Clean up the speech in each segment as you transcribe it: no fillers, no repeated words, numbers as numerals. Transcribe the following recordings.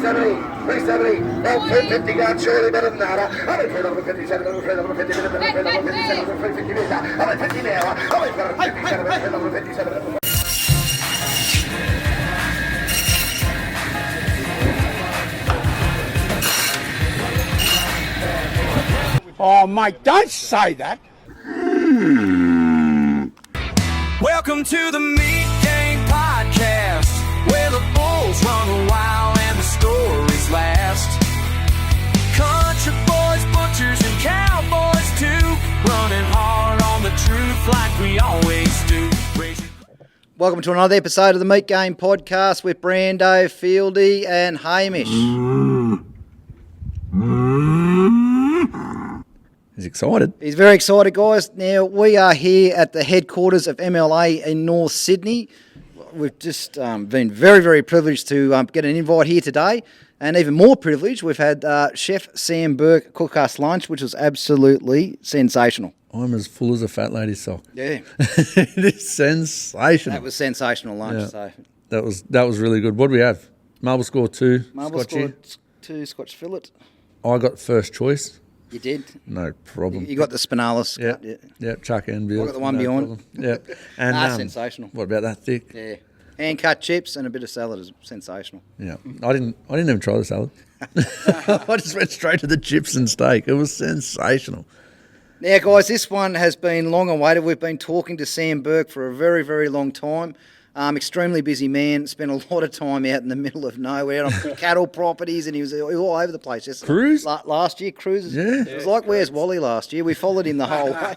370, 370, well, 350 guard, surely better than that. I'm afraid over 57, I'm afraid over 50, I'm afraid over 57, I'm afraid 50 meters. I'm at 50 now, I'm afraid over 57, I'm afraid over 57. Oh, mate, don't say that. Welcome to the Meat Game Podcast, where the bulls run wild and the stories last. Country boys, butchers, and cowboys too, running hard on the truth like we always do. Welcome to another episode of the Meat Game Podcast with Brando, Fieldy, and Hamish. He's excited. He's very excited, guys. Now, we are here at the headquarters of MLA in North Sydney. We've just been very, very privileged to get an invite here today. And even more privileged, we've had Chef Sam Burke cook us lunch, which was absolutely sensational. I'm as full as a fat lady's sock. Yeah. It is sensational. That was sensational lunch. Yeah. So That was really good. What do we have? Marble score 2. Marble Scotchy. scored 2 Scotch fillet. I got first choice. You did. No problem. You got the spinalis. Yeah. Yeah. Chuck and Bill. I got the one behind. Yeah. And sensational. What about that thick? Yeah. Hand cut chips and a bit of salad is sensational. Yeah. I didn't even try the salad. I just went straight to the chips and steak. It was sensational. Now, guys, this one has been long awaited. We've been talking to Sam Burke for a very, very long time. Extremely busy man. Spent a lot of time out in the middle of nowhere on cattle properties, and he was all over the place. Just Cruise? Last year, cruises. Yeah. It was like Where's Wally last year. We followed him the whole way.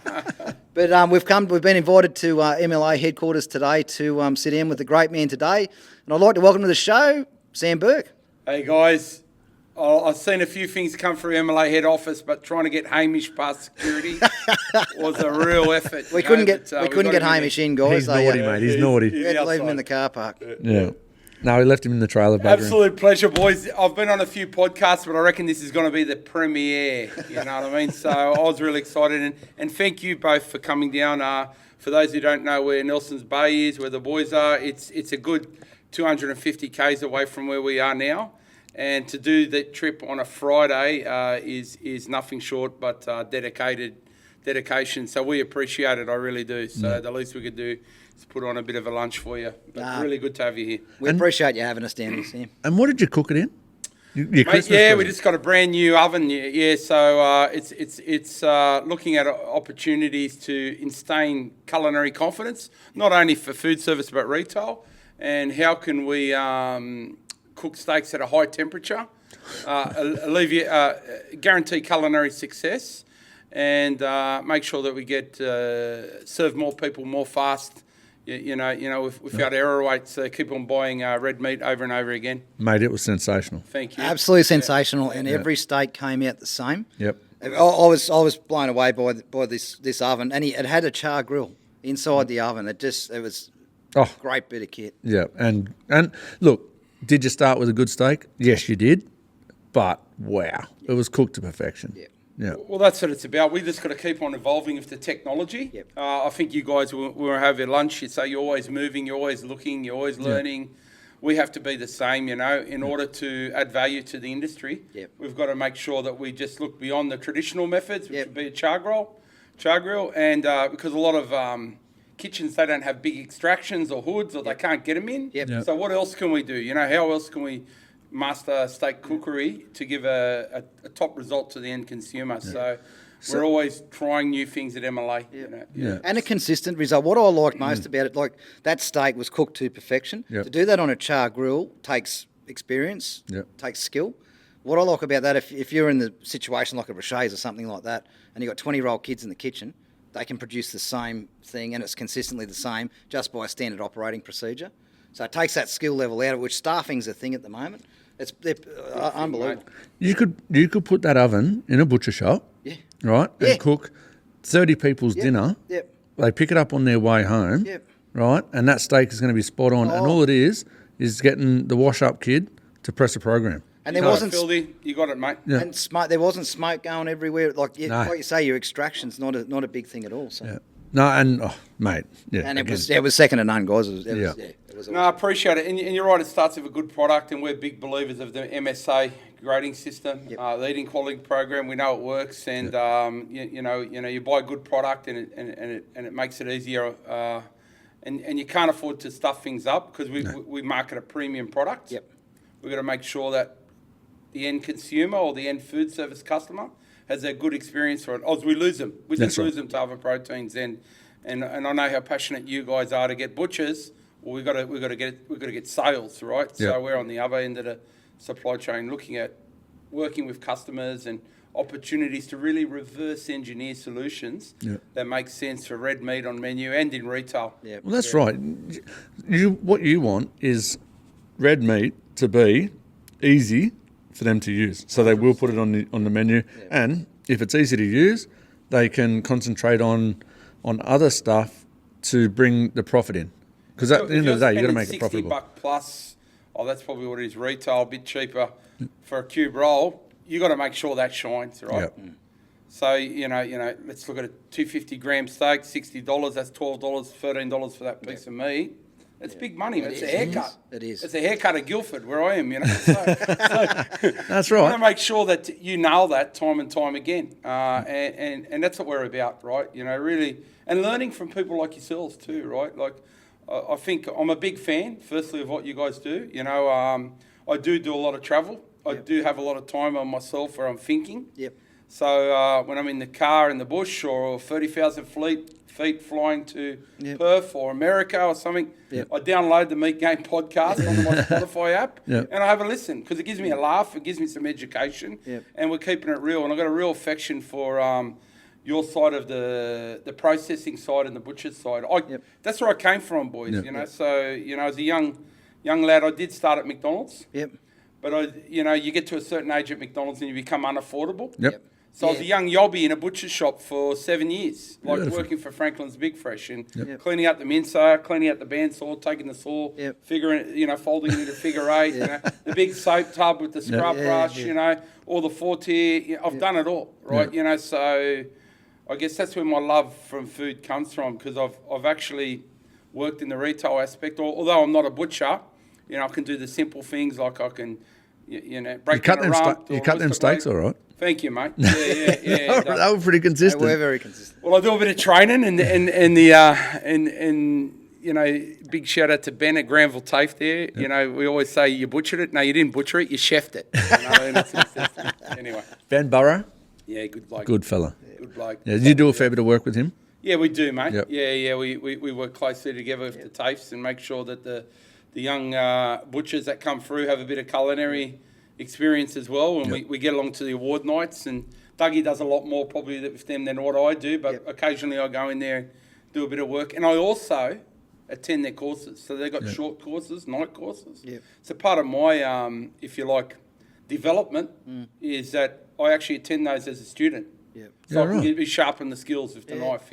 But we've been invited to MLA headquarters today to sit down with the great man today. And I'd like to welcome to the show, Sam Burke. Hey guys, I've seen a few things come through MLA head office, but trying to get Hamish past security was a real effort. We couldn't get Hamish in, guys. He's naughty, mate. He's naughty. We had to leave him in the car park. Yeah. No, we left him in the trailer bedroom. Absolute pleasure, boys. I've been on a few podcasts, but I reckon this is going to be the premiere. You know what I mean? So I was really excited. And thank you both for coming down. For those who don't know where Nelson's Bay is, where the boys are, it's a good 250 k's away from where we are now. And to do that trip on a Friday is nothing short but dedication. So we appreciate it. I really do. So the least we could do is put on a bit of a lunch for you. But really good to have you here. We appreciate you having us down here, Sam. And what did you cook it in? Your Mate, Christmas yeah, present? we just got a brand new oven. Yeah, so it's looking at opportunities to instain culinary confidence, not only for food service but retail. And how can we cook steaks at a high temperature, guarantee culinary success, and make sure that we get serve more people more fast. You know, if our error rates keep on buying red meat over and over again. Mate, it was sensational. Thank you. Absolutely sensational, and every steak came out the same. Yep. I was blown away by this oven, and it had a char grill inside the oven. It was a great bit of kit. Yeah, and look, did you start with a good steak? Yes, you did, but wow, it was cooked to perfection. Yeah. Yeah. Well, that's what it's about. We just got to keep on evolving with the technology. Yep. I think you guys will have your lunch. You say you're always moving, you're always looking, you're always learning. We have to be the same, in order to add value to the industry. Yep. We've got to make sure that we just look beyond the traditional methods, which would be a char grill, and because a lot of kitchens, they don't have big extractions or hoods, or they can't get them in. Yep. So what else can we do? How else can we master steak cookery to give a top result to the end consumer? So we're always trying new things at MLA. And a consistent result. What I liked most about it, like that steak was cooked to perfection. Yep. To do that on a char grill takes experience, takes skill. What I like about that, if you're in the situation like a Roche's or something like that, and you've got 20-year-old kids in the kitchen, they can produce the same thing, and it's consistently the same just by a standard operating procedure. So it takes that skill level out of which staffing's a thing at the moment. They're unbelievable. You could put that oven in a butcher shop, right, and cook 30 people's dinner. Yep. They pick it up on their way home, right, and that steak is going to be spot on. And all it is getting the wash-up kid to press a program. And there wasn't Fieldy, you got it, mate. And there wasn't smoke going everywhere. Like you say, your extraction's not a big thing at all. So. Yeah. No, and mate, And it was second to none, guys. It was was No, I appreciate it. And you're right, it starts with a good product, and we're big believers of the MSA grading system, the eating quality program. We know it works, and you buy a good product, and it makes it easier. And you can't afford to stuff things up because we market a premium product. Yep. We've got to make sure that the end consumer or the end food service customer has a good experience for it. Or we lose them. We just lose them to other proteins. And I know how passionate you guys are to get butchers. Well, we've got to get sales, right? Yeah. So we're on the other end of the supply chain, looking at working with customers and opportunities to really reverse engineer solutions that make sense for red meat on menu and in retail. Yeah. Well, that's right. What you want is red meat to be easy for them to use, so they will put it on the menu. And if it's easy to use, they can concentrate on other stuff to bring the profit in. Because at the end of the day, you've got to make it profitable. $60 plus, that's probably what it is, retail, a bit cheaper for a cube roll. You got to make sure that shines, right? Yep. So let's look at a 250 gram steak, $60. That's $12, $13 for that piece of meat. It's big money. It's a haircut. It is. It's a haircut at Guildford, where I am. So That's you right. want to make sure that you nail that time and time again, and that's what we're about, right? Really, and learning from people like yourselves too, right? Like, I think I'm a big fan, firstly, of what you guys do. I do a lot of travel. I do have a lot of time on myself where I'm thinking. Yep. So when I'm in the car in the bush or 30,000 feet flying to Perth or America or something, I download the Meat Game podcast on my Spotify app and I have a listen because it gives me a laugh, it gives me some education, and we're keeping it real. And I've got a real affection for your side of the processing side and the butcher's side. That's where I came from, boys. So as a young lad, I did start at McDonald's. Yep. But you get to a certain age at McDonald's and you become unaffordable. Yep. So I was a young yobby in a butcher shop for 7 years, working for Franklin's Big Fresh and cleaning up the mincer, cleaning out the bandsaw, taking the saw, figuring, folding it into figure eight, the big soap tub with the scrub brush, all the 4-tier. I've done it all, right? So I guess that's where my love from food comes from because I've actually worked in the retail aspect. Although I'm not a butcher, I can do the simple things like I can, break down a rump. You cut them steaks all right. Thank you, mate. Yeah. They were pretty consistent. They were very consistent. Well, I do a bit of training, and big shout out to Ben at Granville TAFE there. Yep. We always say you butchered it. No, you didn't butcher it. You chefed it. Anyway. Ben Burrow. Yeah, good bloke. Good fella. Good bloke. Yeah, you do a fair bit of work with him. Yeah, we do, mate. Yep. Yeah. We work closely together with the TAFEs and make sure that the young butchers that come through have a bit of culinary experience as well, and we get along to the award nights, and Dougie does a lot more probably with them than what I do, but occasionally I go in there and do a bit of work, and I also attend their courses. So they've got short courses, night courses. So part of my, if you like, development is that I actually attend those as a student. So I can be sharpen the skills with the knife,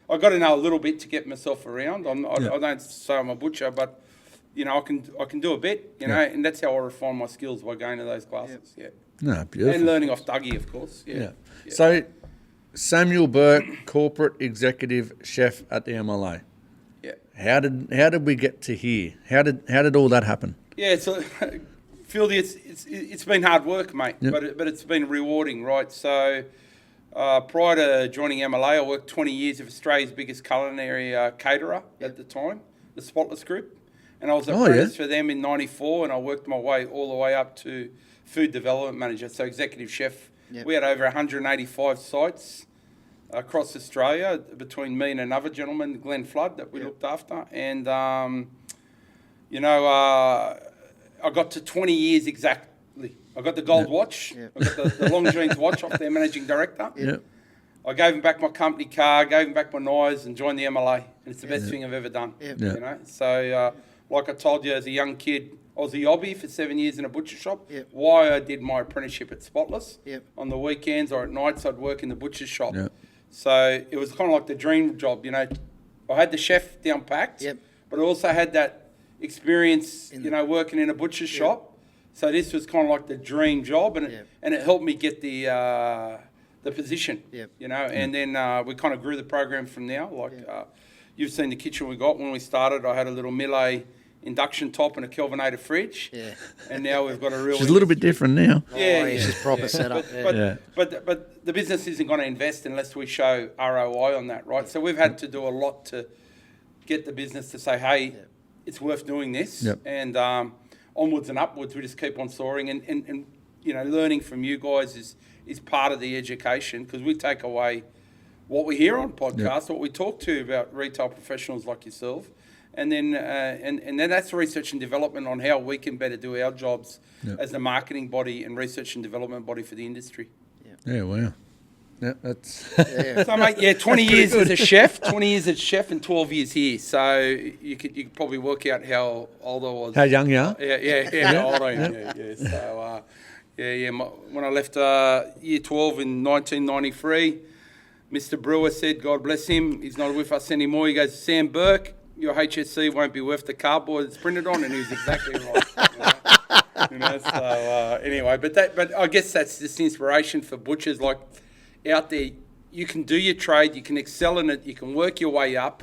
I've got to know a little bit to get myself around. I don't say I'm a butcher, but I can do a bit, and that's how I refine my skills by going to those classes. No, beautiful. And learning off Dougie, of course. So, Samuel Burke, corporate executive chef at the MLA. Yeah. How did we get to here? How did all that happen? Yeah, so Fieldy, it's been hard work, mate, but it's been rewarding, right? So prior to joining MLA, I worked 20 years with Australia's biggest culinary caterer at the time, the Spotless Group. And I was apprentice for them in 94, and I worked my way all the way up to food development manager, so executive chef. We had over 185 sites across Australia between me and another gentleman, Glenn Flood, that we looked after. And, I got to 20 years exactly. I got the gold watch. I got the Longines watch off their managing director. I gave him back my company car, gave him back my knives, and joined the MLA. And it's the best thing I've ever done. So... like I told you, as a young kid, I was a yobby for 7 years in a butcher shop. Why I did my apprenticeship at Spotless. On the weekends or at nights, I'd work in the butcher shop. So it was kind of like the dream job, I had the chef down packed, but I also had that experience, working in a butcher shop. So this was kind of like the dream job, and it helped me get the position, And then we kind of grew the program from now. You've seen the kitchen we got when we started. I had a little Millet induction top and a Kelvinator fridge. Yeah. And now we've got a real... She's a little bit different now. Yeah, It's just proper setup. But the business isn't going to invest unless we show ROI on that, right? So we've had to do a lot to get the business to say, hey, it's worth doing this. Yep. And onwards and upwards, we just keep on soaring. And you know, learning from you guys is part of the education, because we take away what we hear on podcasts, what we talk to about retail professionals like yourself. And then and then that's research and development on how we can better do our jobs as the marketing body and research and development body for the industry. Yeah, wow. Yeah, that's... So, mate, 20 years as a chef, 20 years as a chef and 12 years here. So you could probably work out how old I was. How young you are? Yeah, how old I am. Yeah. So, when I left year 12 in 1993, Mr. Brewer said, God bless him, he's not with us anymore. He goes, Sam Burke, your HSC won't be worth the cardboard it's printed on, and he was exactly right. So anyway, but I guess that's just inspiration for butchers like out there. You can do your trade, you can excel in it, you can work your way up,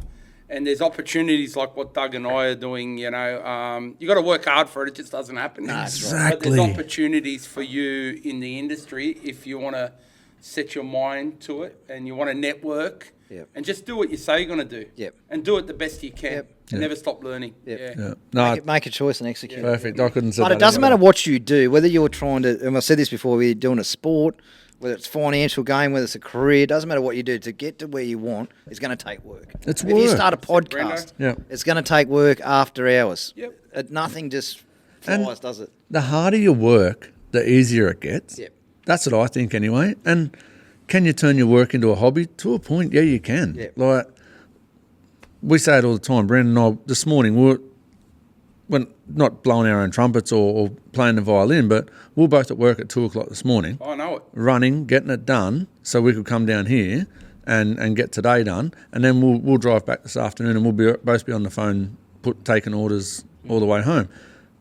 and there's opportunities like what Doug and I are doing. You know, you got to work hard for it; it just doesn't happen. Exactly. But there's opportunities for you in the industry if you want to set your mind to it and you want to network. Yep. And just do what you say you're going to do. Yep. And do it the best you can. Yep. And never stop learning. Yep. Yeah. No, Make a choice and execute. perfect. I couldn't say But that it doesn't any matter better. what you do, whether you're trying to, and I've said this before, whether you're doing a sport, whether it's financial gain, whether it's a career, it doesn't matter what you do. To get to where you want, it's going to take work. It's if you work. start a Brendo. podcast, Yep. it's going to take work after hours. Yep. Nothing just flies, does it? The harder you work, the easier it gets. Yep. That's what I think anyway. And can you turn your work into a hobby? To a point, yeah, you can. Yep. Like, we say it all the time. Brandon and I, this morning, we're not blowing our own trumpets or playing the violin, but we're both at work at 2 o'clock this morning, I know it. running, getting it done, so we could come down here and get today done. And then we'll drive back this afternoon and we'll both be on the phone taking orders all the way home.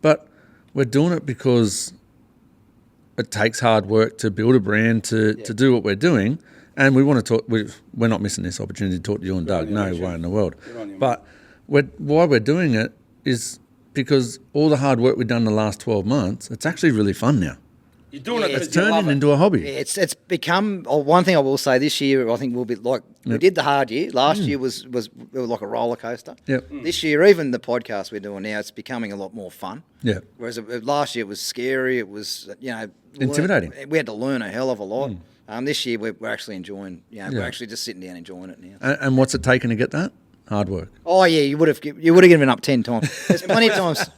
But we're doing it because it takes hard work to build a brand, to do what we're doing. And we want to talk. We're not missing this opportunity to talk to you and Doug. No way in the world. But why we're doing it is because all the hard work we've done in the last 12 months, it's actually really fun now. You're doing it It's because you love turning it. into a hobby. It's become. One thing I will say this year, I think we'll be like we did the hard year. Last year was like a roller coaster. Yep. This year, even the podcast we're doing now, it's becoming a lot more fun. Yeah. Whereas last year it was scary. It was Intimidating. We had to learn a hell of a lot. This year we're actually enjoying. We're actually just sitting down enjoying it now. And what's it taking to get that? Hard work. Oh yeah, you would have given up 10 times. There's plenty of times.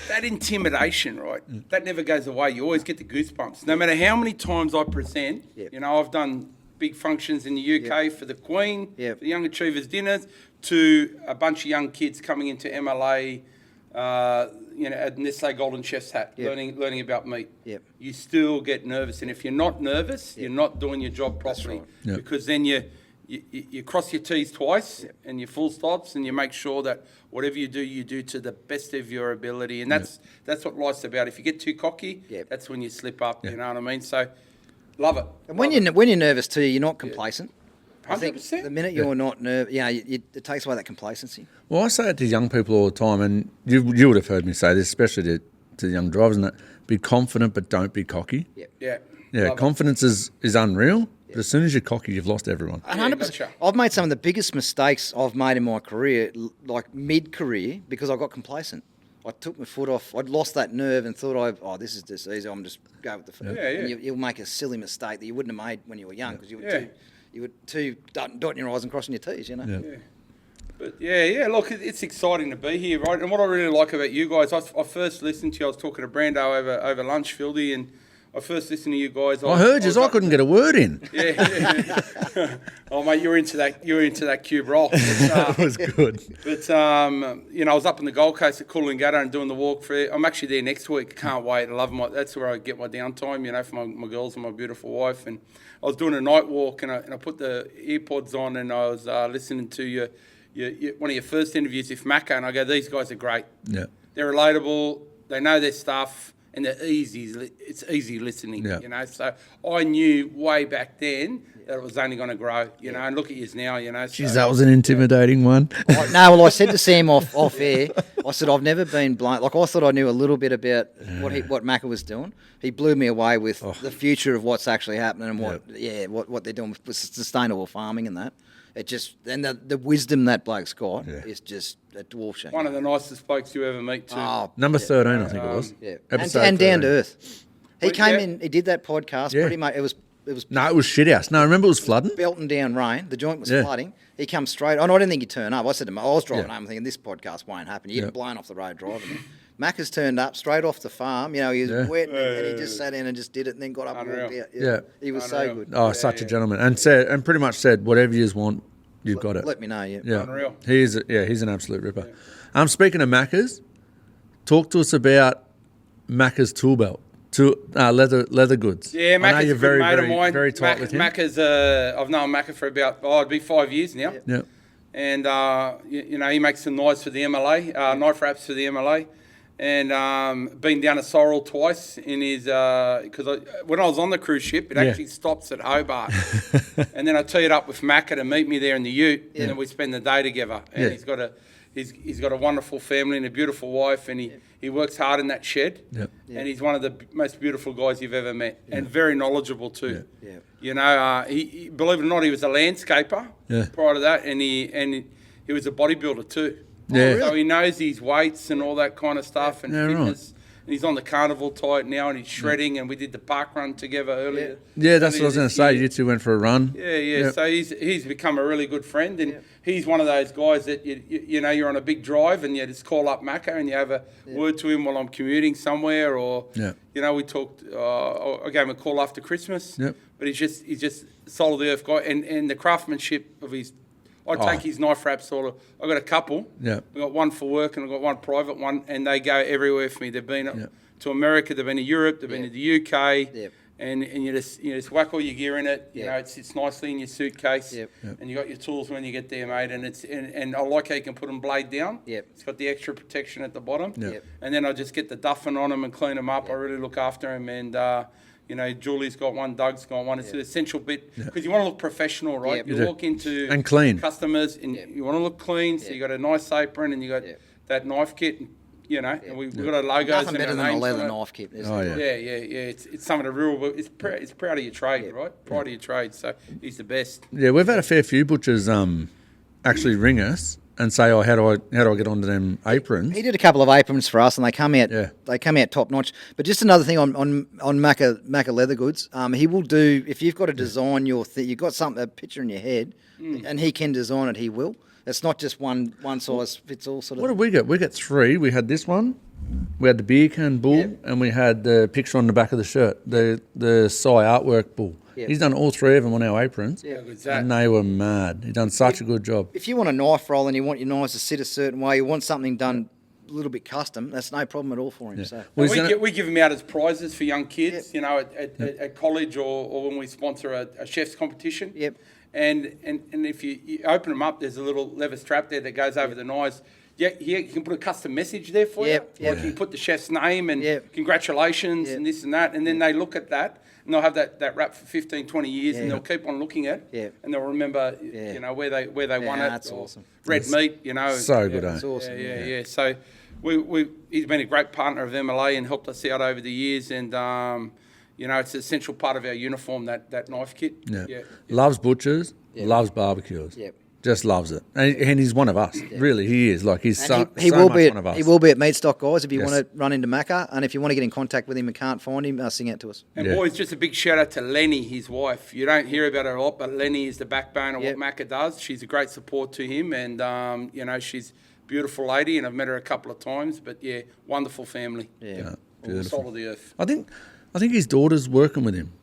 That intimidation, right? That never goes away. You always get the goosebumps. No matter how many times I present, Yep. you know, I've done big functions in the UK for the Queen, Yep. for the Young Achievers dinners, to a bunch of young kids coming into MLA, at Nestle Golden Chef's hat, Yep. learning about meat. Yep. You still get nervous, and if you're not nervous, you're not doing your job properly. right. Yep. Because then you cross your T's twice and your full stops, and you make sure that whatever you do to the best of your ability. And that's what life's about. If you get too cocky, Yep. that's when you slip up. You know what I mean? So, love it. And when you're nervous too, you're not complacent. I think 100%. the minute you're not nervous, it takes away that complacency. Well, I say it to young people all the time, and you would have heard me say this, especially to young drivers, and that be confident but don't be cocky. Yep. Yeah. Yeah, Love it. confidence is unreal, but as soon as you're cocky, you've lost everyone. 100%. gotcha. I've made some of the biggest mistakes I've made in my career, like mid-career, because I got complacent. I took my foot off. I'd lost that nerve and thought, this is just easy. I'm just go with the flow. Yeah, yeah. And you'll make a silly mistake that you wouldn't have made when you were young because you Yeah. were too dotting your I's and crossing your T's, you know. Yeah. But look, it's exciting to be here, right? And what I really like about you guys, I first listened to you, I was talking to Brando over lunch, Fieldy, and I first listened to you guys. I heard you, I couldn't get a word in. Yeah. Oh, mate, you're into that cube roll. That was good. But I was up in the Gold Coast at Coolangatta and doing the walk for. I'm actually there next week. Can't wait. I love that's where I get my downtime, for my girls and my beautiful wife. And I was doing a night walk and I put the earpods on and I was listening to your one of your first interviews with Macca, and I go, these guys are great. Yeah. They're relatable. They know their stuff. and it's easy listening. Yeah. You know, so I knew way back then that it was only going to grow. You know, and look at you now. You know, Jeez, that was an intimidating one. Well, I said to Sam off air, I said, I've never been blown. Like, I thought I knew a little bit about what Macca was doing. He blew me away with the future of what's actually happening and what they're doing with sustainable farming and that. It just, and the wisdom that bloke's got is just a dwarf shame. one of the nicest blokes you ever meet too. Oh, Number 13, I think it was. yeah. Episode And down to 13. earth. He came in, he did that podcast pretty much. It was No, it was shit house. No, I remember it was flooding. belting down rain. The joint was flooding. He comes straight. I didn't think he'd turn up. I said to him, I was driving home thinking this podcast won't happen. You'd blown off the road driving it. Macca's turned up straight off the farm. You know, he was wet and he just sat in and just did it and then got up and walked out. Yeah. He was so good. Oh, such a gentleman. And pretty much said, whatever you want, you've got it. Let me know, Yeah. Unreal. He's an absolute ripper. Speaking of Macca's, talk to us about Macca's tool belt. Leather goods. Yeah, I know Macca's you're a good very, mate very, of mine. very tight with him. Macca's, I've known Macca for about, it'd be 5 years now. Yeah. And, you know, he makes some knives for the MLA, knife wraps for the MLA. And been down to Sorrel twice in his, because when I was on the cruise ship, it actually stops at Hobart. And then I teed up with Macca to meet me there in the ute, and then we spend the day together. And he's got a wonderful family and a beautiful wife, and he works hard in that shed. Yep. And he's one of the most beautiful guys you've ever met, and very knowledgeable too. Yeah. You know, he believe it or not, he was a landscaper prior to that, and he was a bodybuilder too. Yeah. So he knows his weights and all that kind of stuff and fitness. And he's on the carnival tight now, and he's shredding. And we did the park run together earlier. Yeah, that's what I was going to say. year. You two went for a run. Yeah. Yep. So he's become a really good friend, and he's one of those guys that you know, you're on a big drive and you just call up Macca and you have a word to him while I'm commuting somewhere, or you know, we talked. I gave him a call after Christmas. Yep. But he's just soul of the earth guy, and the craftsmanship of his. I take his knife wraps. I've got a couple. Yeah. I've got one for work and I've got one private one, and they go everywhere for me. They've been to America, they've been to Europe, they've been to the UK, and you just whack all your gear in it. You know, it sits nicely in your suitcase, and you got your tools when you get there, mate. And and I like how you can put them blade down. It's got the extra protection at the bottom. And then I just get the duffing on them and clean them up. I really look after them, and you know, Julie's got one, Doug's got one. It's an essential bit because you want to look professional, right? You walk into and clean customers, and you want to look clean. So you got a nice apron, and you got that knife kit. You know, and we've got our logos. Nothing and better our than a names leather on it. knife kit. It's some of the real. It's proud of your trade, right? Pride of your trade. So he's the best. Yeah, we've had a fair few butchers actually ring us and say, "Oh, how do I get onto them aprons?" He did a couple of aprons for us, and they come out. They come out top notch. But just another thing on Macca leather goods, he will do if you've got to design your thing. You've got a picture in your head, and he can design it. He will. It's not just one size fits all sort of. What did we get? We got 3. We had this one. We had the beer can bull, and we had the picture on the back of the shirt, the Psy artwork bull. He's done all 3 of them on our aprons, and they were mad. He's done such a good job. If you want a knife roll and you want your knives to sit a certain way, you want something done a little bit custom, that's no problem at all for him. So we give them out as prizes for young kids, you know, at college or when we sponsor a chef's competition. And if you open them up, there's a little leather strap there that goes over the knives. Yeah, you can put a custom message there for you. Like you can put the chef's name and congratulations and this and that. And then they look at that and they'll have that wrap for 15, 20 years and they'll keep on looking at it. And they'll remember, you know, where they won it. That's awesome. Red meat, you know. So good, That's awesome. Yeah. So he's been a great partner of MLA and helped us out over the years. And, you know, it's an essential part of our uniform, that knife kit. Loves butchers, loves barbecues. Just loves it, and he's one of us. Really, he is. Like he's he will be one of us. He will be at Meat Stock, guys. If you want to run into Macca, and if you want to get in contact with him and can't find him, sing out to us. And boys, just a big shout out to Lenny, his wife. You don't hear about her a lot, but Lenny is the backbone of what Macca does. She's a great support to him, and you know, she's a beautiful lady, and I've met her a couple of times. But wonderful family. Beautiful. Salt of the earth. I think his daughter's working with him.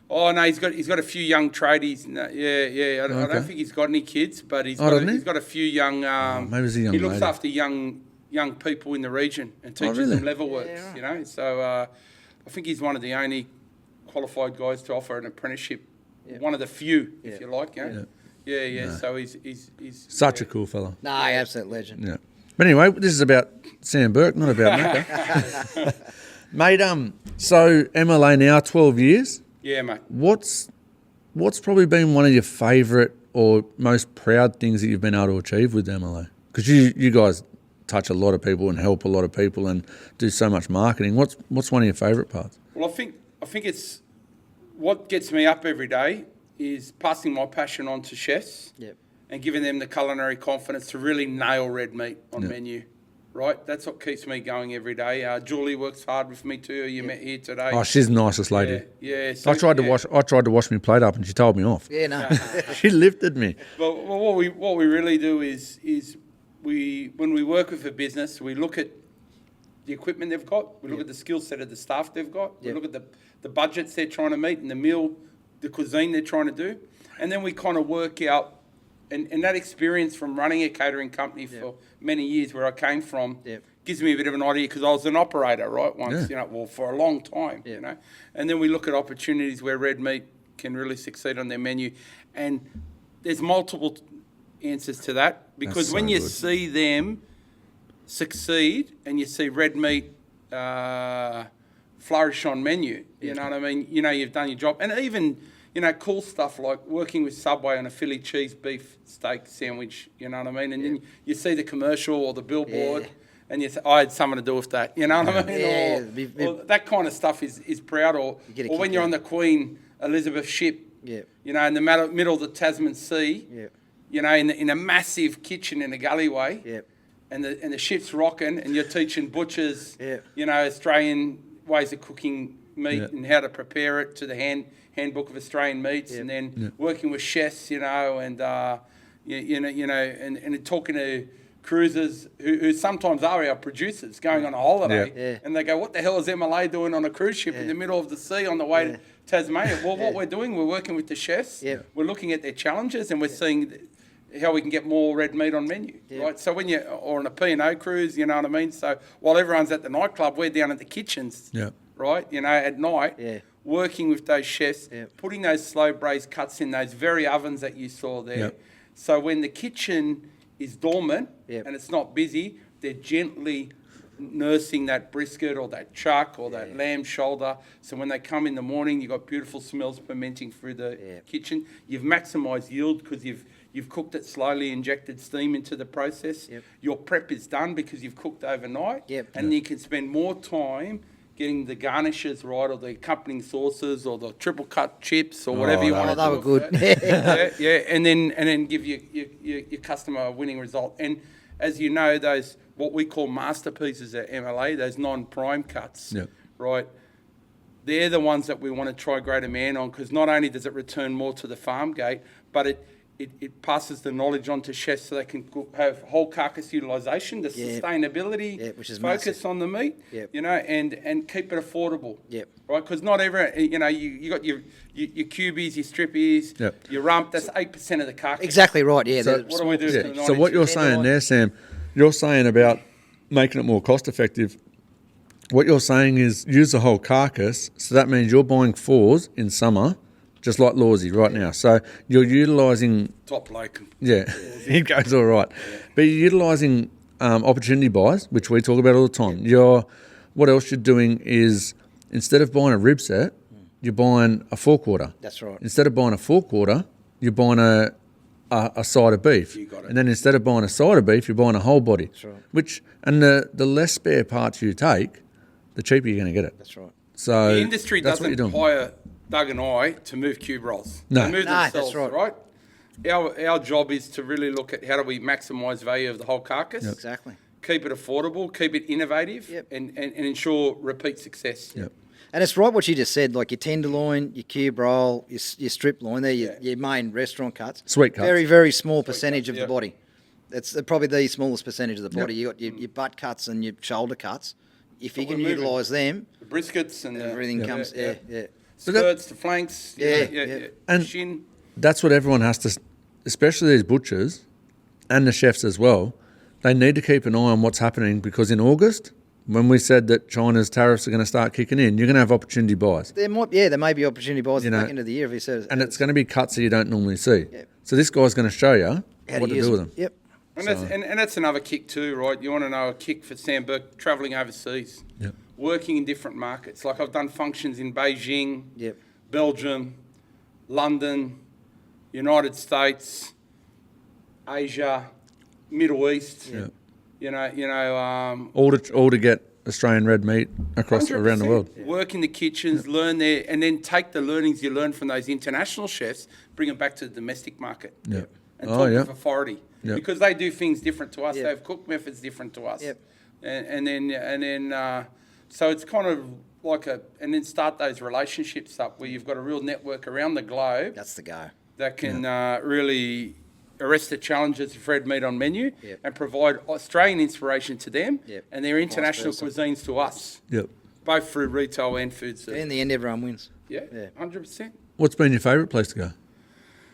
Oh no, he's got a few young tradies. No, I don't think he's got any kids, but he's got a few young. Maybe it's a young He looks lady. after young people in the region and teaches them leather works. You know, so I think he's one of the only qualified guys to offer an apprenticeship. One of the few, if you like. Yeah. So he's Such a cool fella. No, absolute legend. Yeah. But anyway, this is about Sam Burke, not about Macca. Mate, so MLA now 12 years. Yeah, mate. What's probably been one of your favourite or most proud things that you've been able to achieve with MLA? Because you guys touch a lot of people and help a lot of people and do so much marketing. What's one of your favourite parts? Well, I think it's what gets me up every day is passing my passion on to chefs and giving them the culinary confidence to really nail red meat on menu. Right, that's what keeps me going every day. Julie works hard with me too. You met here today. Oh, she's the nicest lady. Yeah. So, I tried to wash my plate up, and she told me off. Yeah, no. She lifted me. But what we really do is when we work with a business, we look at the equipment they've got, we look at the skill set of the staff they've got, we look at the budgets they're trying to meet and the cuisine they're trying to do, and then we kind of work out. And that experience from running a catering company for many years, where I came from, gives me a bit of an idea, because I was an operator, right, once, for a long time, you know. And then we look at opportunities where red meat can really succeed on their menu, and there's multiple answers to that, because when you see them succeed and you see red meat flourish on menu, you know what I mean? You know you've done your job, and even. You know, cool stuff like working with Subway on a Philly cheese beef steak sandwich, you know what I mean? And then you see the commercial or the billboard and you say, I had something to do with that, you know what I mean? Or that kind of stuff is proud. Or when you're on the Queen Elizabeth ship, you know, in the middle of the Tasman Sea, you know, in a massive kitchen in a gullieway, and the ship's rocking and you're teaching butchers, you know, Australian ways of cooking meat and how to prepare it to the handbook of Australian meats, and then working with chefs, you know, and and talking to cruisers who sometimes are our producers going on a holiday, and they go, "What the hell is MLA doing on a cruise ship in the middle of the sea on the way to Tasmania?" Well, what we're doing, we're working with the chefs. We're looking at their challenges, and we're seeing how we can get more red meat on menu, right? So when or on a P&O cruise, you know what I mean? So while everyone's at the nightclub, we're down at the kitchens, right? You know, at night, working with those chefs, putting those slow braised cuts in those very ovens that you saw there. So when the kitchen is dormant and it's not busy, they're gently nursing that brisket or that chuck or that lamb shoulder. So when they come in the morning, you've got beautiful smells fermenting through the kitchen. You've maximised yield because you've cooked it slowly, injected steam into the process. Your prep is done because you've cooked overnight. And you can spend more time getting the garnishes right, or the accompanying sauces, or the triple cut chips, or whatever you want to do. They were good. And then give your customer a winning result. And as you know, those what we call masterpieces at MLA, those non-prime cuts, right? They're the ones that we want to try greater man on, because not only does it return more to the farm gate, but it passes the knowledge on to chefs so they can have whole carcass utilisation, the sustainability, which is focus massive. on the meat, you know, and keep it affordable, right? Because not every, you know, you got your cubies, your strippies, your rump, that's 8% of the carcass. Exactly right, So what do we do? To So what you're saying there, Sam, you're saying about making it more cost effective. What you're saying is use the whole carcass, so that means you're buying fours in summer, just like Lawsy right now. So you're utilising... Top bloke. He goes all right. But you're utilising opportunity buys, which we talk about all the time. What else you're doing is, instead of buying a rib set, you're buying a forequarter. That's right. Instead of buying a forequarter, you're buying a side of beef. You got it. And then instead of buying a side of beef, you're buying a whole body. That's right. The less spare parts you take, the cheaper you're going to get it. That's right. So The industry that's what doesn't you're doing. hire Doug and I to move cube rolls. No. They move No, themselves, that's right. Our job is to really look at how do we maximise value of the whole carcass. Exactly. Keep it affordable, keep it innovative, and ensure repeat success. And it's right what you just said, like your tenderloin, your cube roll, your strip loin, they're your main restaurant cuts. Sweet cuts. Very, very small percentage of the body. That's probably the smallest percentage of the body. You got your butt cuts and your shoulder cuts. If you can utilise them, The briskets and everything comes. skirts, the flanks, And shin. that's what everyone has to, especially these butchers and the chefs as well, they need to keep an eye on what's happening, because in August, when we said that China's tariffs are going to start kicking in, you're going to have opportunity buys. There may be opportunity buys at the back end of the year if he says. And it's going to be cuts that you don't normally see. So this guy's going to show you How what to use do with them. them. And that's another kick too, right? You want to know a kick for Sam Burke travelling overseas, working in different markets. Like I've done functions in Beijing, Belgium, London, United States, Asia, Middle East. All to get Australian red meat across around the world. Work in the kitchens, learn there, and then take the learnings you learn from those international chefs, bring them back to the domestic market. And talk with authority. Because they do things different to us. They have cook methods different to us. And then so it's kind of like and then start those relationships up where you've got a real network around the globe. That's the go. That can really arrest the challenges of red meat on menu and provide Australian inspiration to them and their international cuisines to us. Both through retail and food service. In the end, everyone wins. 100%. What's been your favourite place to go?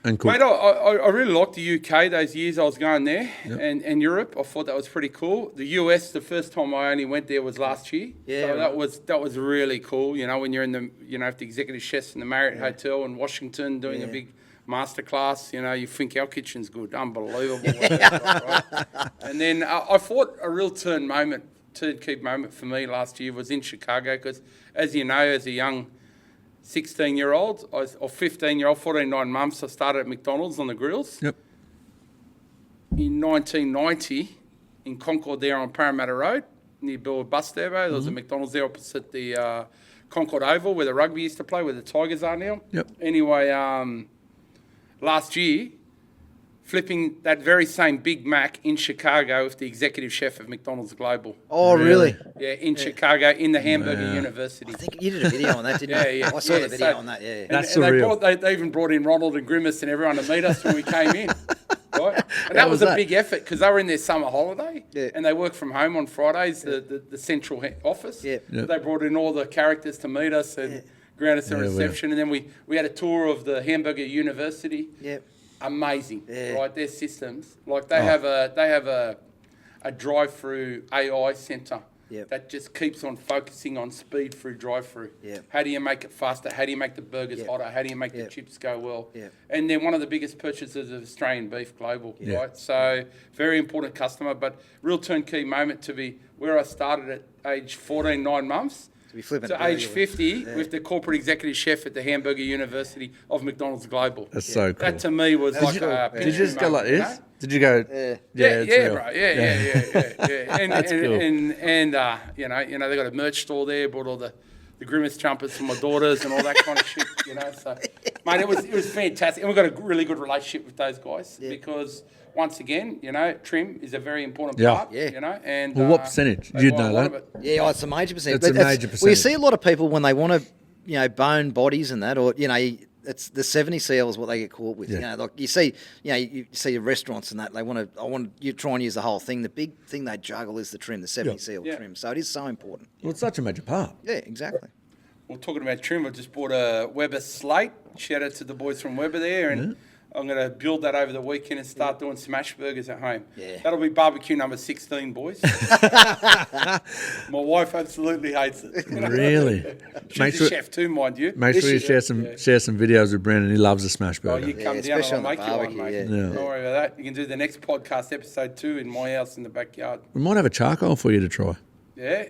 And cook? Mate, I really liked the UK those years I was going there and Europe. I thought that was pretty cool. The US, the first time I only went there was last year. So that was really cool. When you're in the the executive chefs in the Marriott Hotel in Washington doing a big masterclass, you think our kitchen's good, unbelievable. And then I thought a real turnkey moment for me last year was in Chicago because, as you know, as a young 16-year-old or 15-year-old, 14, 9 months, I started at McDonald's on the grills. In 1990, in Concord there on Parramatta Road, near Bill Bus Depot, there was a McDonald's there opposite the Concord Oval where the rugby used to play, where the Tigers are now. Anyway, last year, flipping that very same Big Mac in Chicago with the executive chef of McDonald's Global. Oh, really? Yeah, in Chicago, in the Hamburger University. I think you did a video on that, didn't you? I saw the video on that, That's and surreal. they even brought in Ronald and Grimace and everyone to meet us when we came in. Right? And that was a big effort because they were in their summer holiday and they work from home on Fridays, the central office. They brought in all the characters to meet us and ground us a reception. And then we had a tour of the Hamburger University. Amazing, right? Their systems, like they have a drive-through AI centre that just keeps on focusing on speed through drive-through. How do you make it faster? How do you make the burgers hotter? How do you make the chips go well? And they're one of the biggest purchasers of Australian beef global, right? So very important customer, but real turnkey moment to be where I started at age 14, 9 months. To age 50 with the corporate executive chef at the Hamburger University of McDonald's Global. That's so cool. That to me was Did you just go like this? Did you go? Yeah, bro. Yeah. And That's cool. And they got a merch store there. Bought all the Grimace jumpers for my daughters and all that kind of shit. So mate, it was fantastic, and we've got a really good relationship with those guys because. Once again, trim is a very important part, and... Well, what percentage? You'd know that. Yeah, it's a major percentage. It's a major percentage. Well, you see a lot of people when they want to, bone bodies and that, or, it's the 70 CL is what they get caught with. Like you see restaurants and that, you try and use the whole thing. The big thing they juggle is the trim, the 70 CL trim. So it is so important. Well, it's such a major part. Yeah, exactly. Well, talking about trim, I just bought a Weber slate. Shout out to the boys from Weber there, and... I'm going to build that over the weekend and start doing smash burgers at home. That'll be barbecue number 16, boys. My wife absolutely hates it. Really? She's a chef too, mind you. Make sure you share some videos with Brandon. He loves a smash burger. Oh, you come down and I'll make you one, mate. Don't worry about that. You can do the next podcast, episode 2, in my house in the backyard. We might have a charcoal for you to try. Yeah.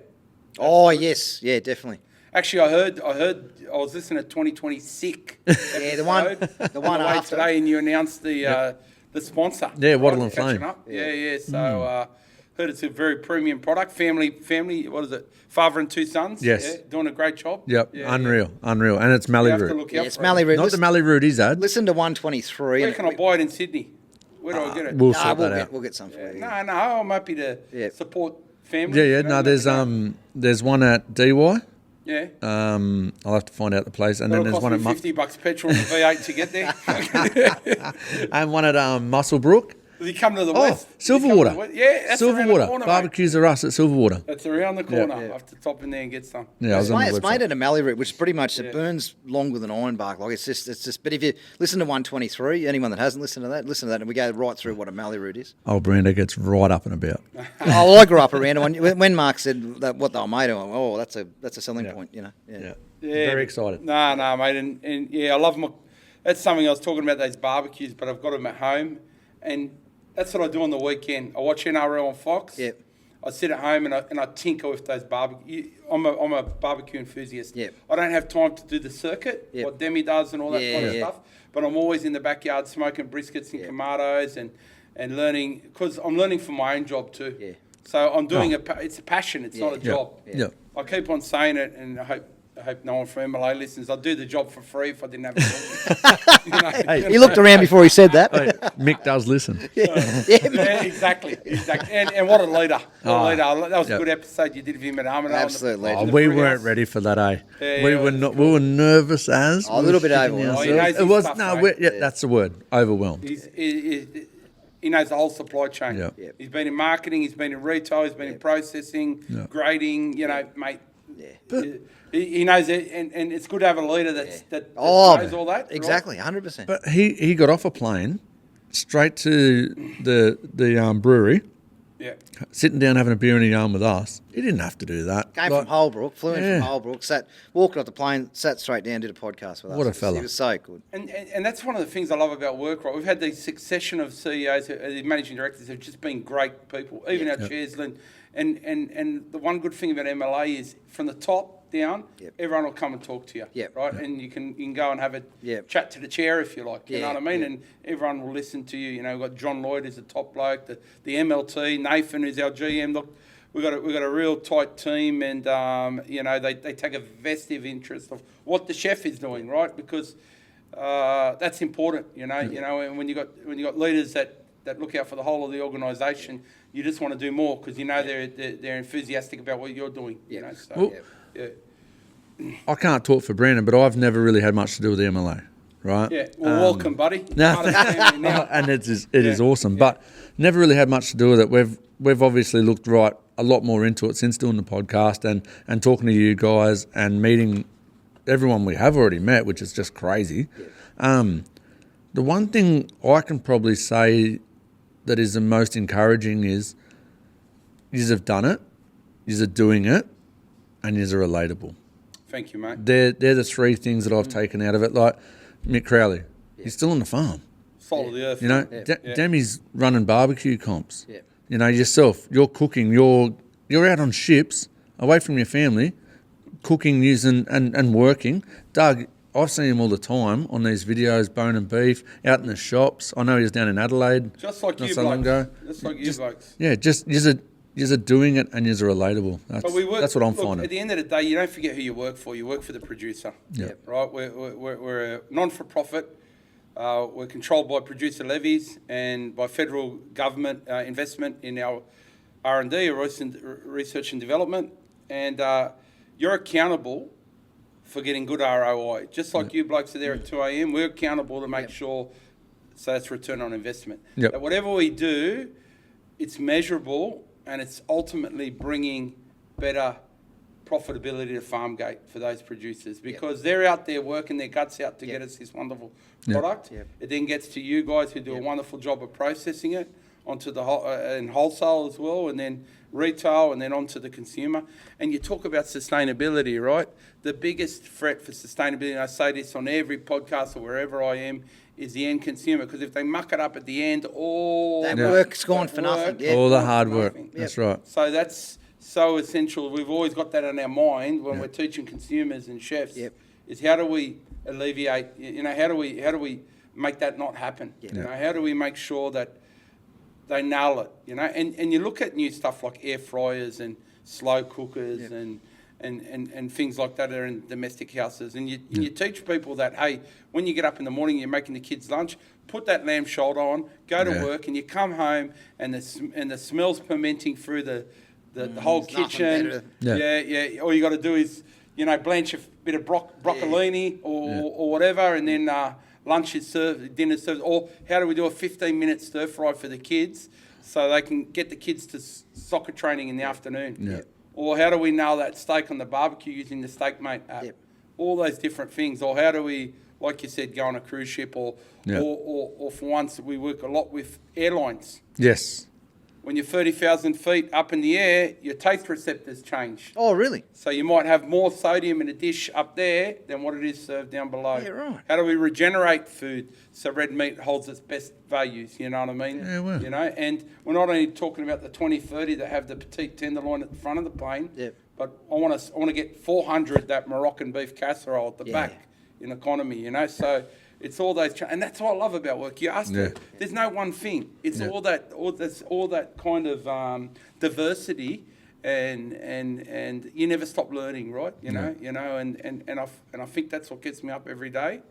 Oh, yes. Yeah, definitely. Actually, I was listening to 2020 Sick. Yeah, the one after today, and you announced the sponsor. Yeah, Wattle and Flame. Yeah. So heard it's a very premium product. Family. What is it? Father and 2 sons. Yes, doing a great job. Yep, unreal, and it's Mallee root. It's Mallee root. Not the Mallee root is ad. Listen to 123. Where can I buy it in Sydney? Where do I get it? We'll sort that out. We'll get some for you. No, I'm happy to support family. Yeah. No, there's one at DY. Yeah. I'll have to find out the place, and That'll then there's one at $50 petrol and V8 to get there. and one at Musselbrook. Does he come to the west? Silverwater. Yeah, that's around the corner, Barbecues are us at Silverwater. That's around the corner. I have to top in there and get some. Yeah, it's made in a mallee root, which pretty much it burns longer than ironbark. Like it's just. But if you listen to 123, anyone that hasn't listened to that, and we go right through what a mallee root is. Oh, Brando gets right up and about. I grew up around it. When Mark said that what they were made of, I went, that's a selling point, Yeah. Very excited. No, mate, and I love them. That's something I was talking about, those barbecues, but I've got them at home, and That's what I do on the weekend. I watch NRL on Fox. Yep. I sit at home and I tinker with those barbecue. I'm a barbecue enthusiast. Yep. I don't have time to do the circuit, Yep. what Demi does and all that kind of Yeah. stuff. But I'm always in the backyard smoking briskets and tomatoes and learning, because I'm learning for my own job too. Yeah. So I'm doing it's a passion. It's not a job. Yeah. I keep on saying it, and I hope no one from MLA listens. I'd do the job for free if I didn't have a job. He looked around before he said that. Hey, Mick does listen. Yeah, exactly. And what a leader. That was a good episode you did of him at Armidale. Absolutely. Oh, we weren't ready for that, eh? Yeah, we yeah, were not. We were nervous as. A little bit overwhelmed. Oh, he knows It his was stuff, no. mate. Yeah, that's the word. Overwhelmed. He knows the whole supply chain. Yeah. Yep. He's been in marketing, he's been in retail, he's been in processing, grading, mate. Yeah. He knows it, and it's good to have a leader that knows all that. Exactly, 100%. But he got off a plane, straight to the brewery, Yeah. sitting down having a beer and a yarn with us. He didn't have to do that. Came Like, from Holbrook, flew in Yeah. from Holbrook, walked off the plane, sat straight down, did a podcast with us. What a fella. He was so good. And that's one of the things I love about work, right? We've had these succession of CEOs, the managing directors have just been great people, even our chairs. And the one good thing about MLA is from the top down, everyone will come and talk to you, right? And you can go and have a chat to the chair if you like, you know what I mean? And everyone will listen to you. You know, we've got John Lloyd as the top bloke, the MLT, Nathan who's our GM. Look, we've got a real tight team, and they take a vested interest of what the chef is doing, right? Because that's important, you know. And when you got leaders that look out for the whole of the organisation, you just want to do more because you know they're enthusiastic about what you're doing. You know, so Well, yeah. I can't talk for Brandon, but I've never really had much to do with the MLA, right? Yeah, well, welcome, buddy. No. Part of the family now. And it is awesome, but never really had much to do with it. We've obviously looked a lot more into it since doing the podcast and talking to you guys and meeting everyone we have already met, which is just crazy. The one thing I can probably say that is the most encouraging is you have done it, you are doing it, and you are relatable. Thank you, mate. They're the three things that I've taken out of it. Like Mick Crowley, he's still on the farm. Salt of the earth. You know, Demi's running barbecue comps. Yeah. You know, yourself, you're cooking, you're out on ships, away from your family, cooking, using and working. Doug, I've seen him all the time on these videos, bone and beef, out in the shops. I know he was down in Adelaide. Just like not you so long ago. blokes. Just like you blokes. Yeah, just you're doing it and you're relatable. That's what I'm finding. At the end of the day, you don't forget who you work for. You work for the producer. Yeah. Right? We're a non-for-profit. We're controlled by producer levies and by federal government investment in our R&D, research and development. And you're accountable for getting good ROI. Just like you blokes are there at 2 a.m., we're accountable to make sure so that's return on investment. Yep. That whatever we do, it's measurable and it's ultimately bringing better profitability to farm gate for those producers because they're out there working their guts out to get us this wonderful product. It then gets to you guys who do a wonderful job of processing it onto the and wholesale as well, and then retail, and then onto the consumer. And you talk about sustainability, right? The biggest threat for sustainability, and I say this on every podcast or wherever I am, is the end consumer. Because if they muck it up at the end, all That work's gone for nothing. Yeah. All the hard work. Nothing. That's right. So that's so essential. We've always got that in our mind when we're teaching consumers and chefs. Is how do we alleviate? You know, how do we make that not happen? You know, how do we make sure that they nail it? You know, and you look at new stuff like air fryers and slow cookers and things like that are in domestic houses, and you teach people that, hey, when you get up in the morning, you're making the kids lunch, put that lamb shoulder on, go to work, and you come home and the smell's fermenting through the whole kitchen. All you got to do is, you know, blanch a bit of broccolini or whatever, and then lunch is served, dinner is served. Or how do we do a 15-minute stir fry for the kids so they can get the kids to soccer training in the afternoon? Or how do we nail that steak on the barbecue using the Steak Mate app? All those different things. Or how do we, like you said, go on a cruise ship? Or for once, we work a lot with airlines. Yes. when you're 30,000 feet up in the air, your taste receptors change. Oh, really? So you might have more sodium in a dish up there than what it is served down below. Yeah, right. How do we regenerate food so red meat holds its best values? You know what I mean? Yeah, well. You know, and we're not only talking about the 2030 that have the petite tenderloin at the front of the plane, Yep. but I want to get 400 that Moroccan beef casserole at the Yeah. back in economy. You know, so. It's all those, and that's what I love about work. You asked it. There's no one thing. It's all that kind of diversity, and you never stop learning, right? You know, and I think that's what gets me up every day.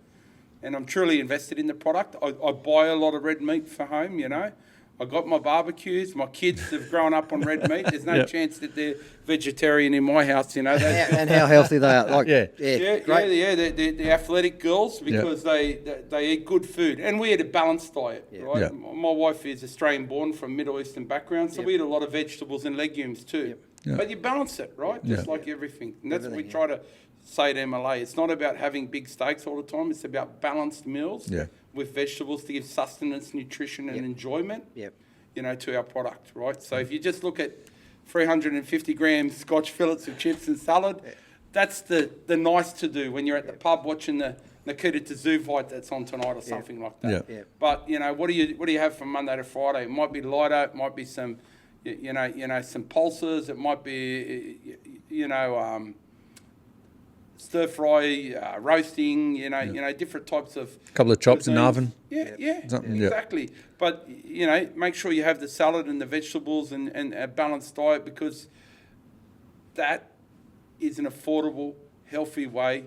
And I'm truly invested in the product. I buy a lot of red meat for home. You know, I got my barbecues. My kids have grown up on red meat. There's no chance that they're vegetarian in my house. You know, And how healthy they are. Like, Yeah. great. the athletic girls because they eat good food, and we eat a balanced diet, right? Yeah. My wife is Australian born from Middle Eastern background, so we eat a lot of vegetables and legumes too. Yeah. But you balance it, right? Just like everything, and that's what we try to say to MLA. It's not about having big steaks all the time. It's about balanced meals with vegetables to give sustenance, nutrition, and enjoyment. Yep. You know, to our product, right? So if you just look at 350 grams Scotch fillets of chips and salad, that's the nice to do when you're at the pub watching the Nikita Tszyu fight that's on tonight or something like that. Yeah. But you know, what do you have from Monday to Friday? It might be lighter. It might be some, some pulses. It might be, stir fry, roasting. Different types of. A couple of chops in the cuisines. oven. Yeah, Something, yeah. exactly. But make sure you have the salad and the vegetables and a balanced diet, because that is an affordable, healthy way.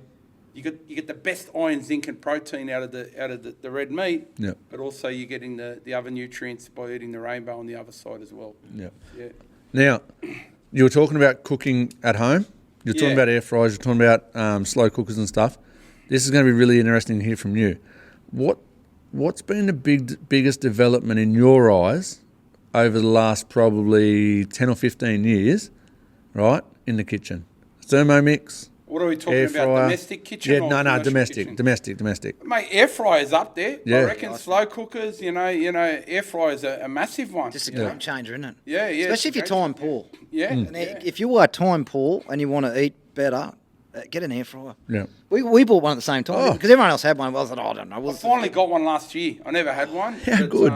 You get the best iron, zinc, and protein out of the red meat. Yeah. But also you're getting the other nutrients by eating the rainbow on the other side as well. Yeah. Yeah. Now, you were talking about cooking at home. You're talking about air fryers. You're talking about slow cookers and stuff. This is going to be really interesting to hear from you. What's been the biggest development in your eyes over the last probably 10 or 15 years, right, in the kitchen? Thermomix, What are we talking air about? fryer. Domestic kitchen? Yeah, or no, commercial kitchen? domestic. Mate, air fryers up there. Yeah. I reckon slow cookers, air fryers are a massive one. Just a you know? game changer, isn't it? Yeah, yeah. Especially if you're time poor. Yeah. And if you are time poor and you want to eat better, get an air fryer. Yeah. We bought one at the same time Oh. because everyone else had one. Well, I thought, I don't know. I finally got one last year. I never had one. How good.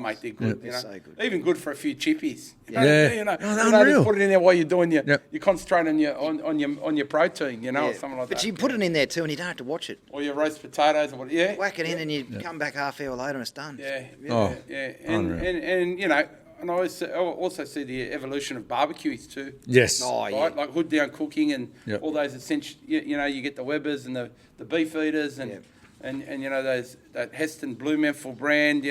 Mate, they're good. They're so good. Even good for a few chippies. Yeah. You know, Oh, just unreal. put it in there while you're doing your, Yep. you're concentrating on your protein, or Yeah. something like but that. you put it in there too, and you don't have to watch it. Or your roast potatoes or what? Yeah. Whack it in, and you come back half hour later, and it's done. Yeah. Oh, Yeah. unreal. And I also see the evolution of barbecues too. Yes. Oh, yeah. Right, like hood down cooking and Yep. all those essential. You get the Webbers and the beef eaters and Yep. those that Heston Blumenthal brand.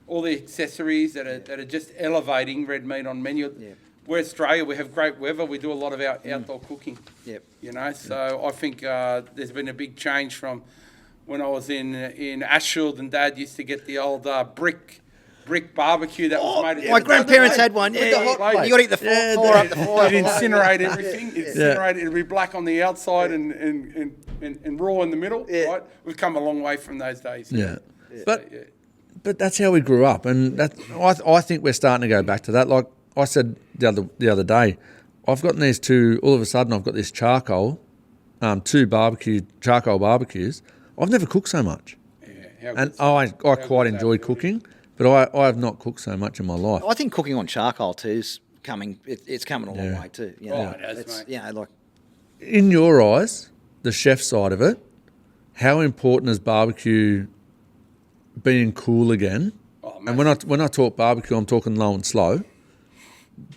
All the accessories that are just elevating red meat on menu. Yep. We're Australia. We have great weather. We do a lot of our outdoor cooking. Yep. So I think there's been a big change from when I was in Ashfield and Dad used to get the old brick barbecue that was made. My grandparents had one. With the hot plate. plate. You got to eat the fire up the fire. You'd incinerate everything. It'd be black on the outside and raw in the middle. Yeah. Right? We've come a long way from those days. Yeah. But But that's how we grew up, and I think we're starting to go back to that. Like I said the other day, I've gotten these two. All of a sudden, I've got this charcoal, two charcoal barbecues. I've never cooked so much, and I quite enjoy cooking, but I have not cooked so much in my life. I think cooking on charcoal too is coming. It's coming a long way too. it is, mate. In your eyes, the chef side of it, how important is barbecue being cool again? And when I talk barbecue, I'm talking low and slow.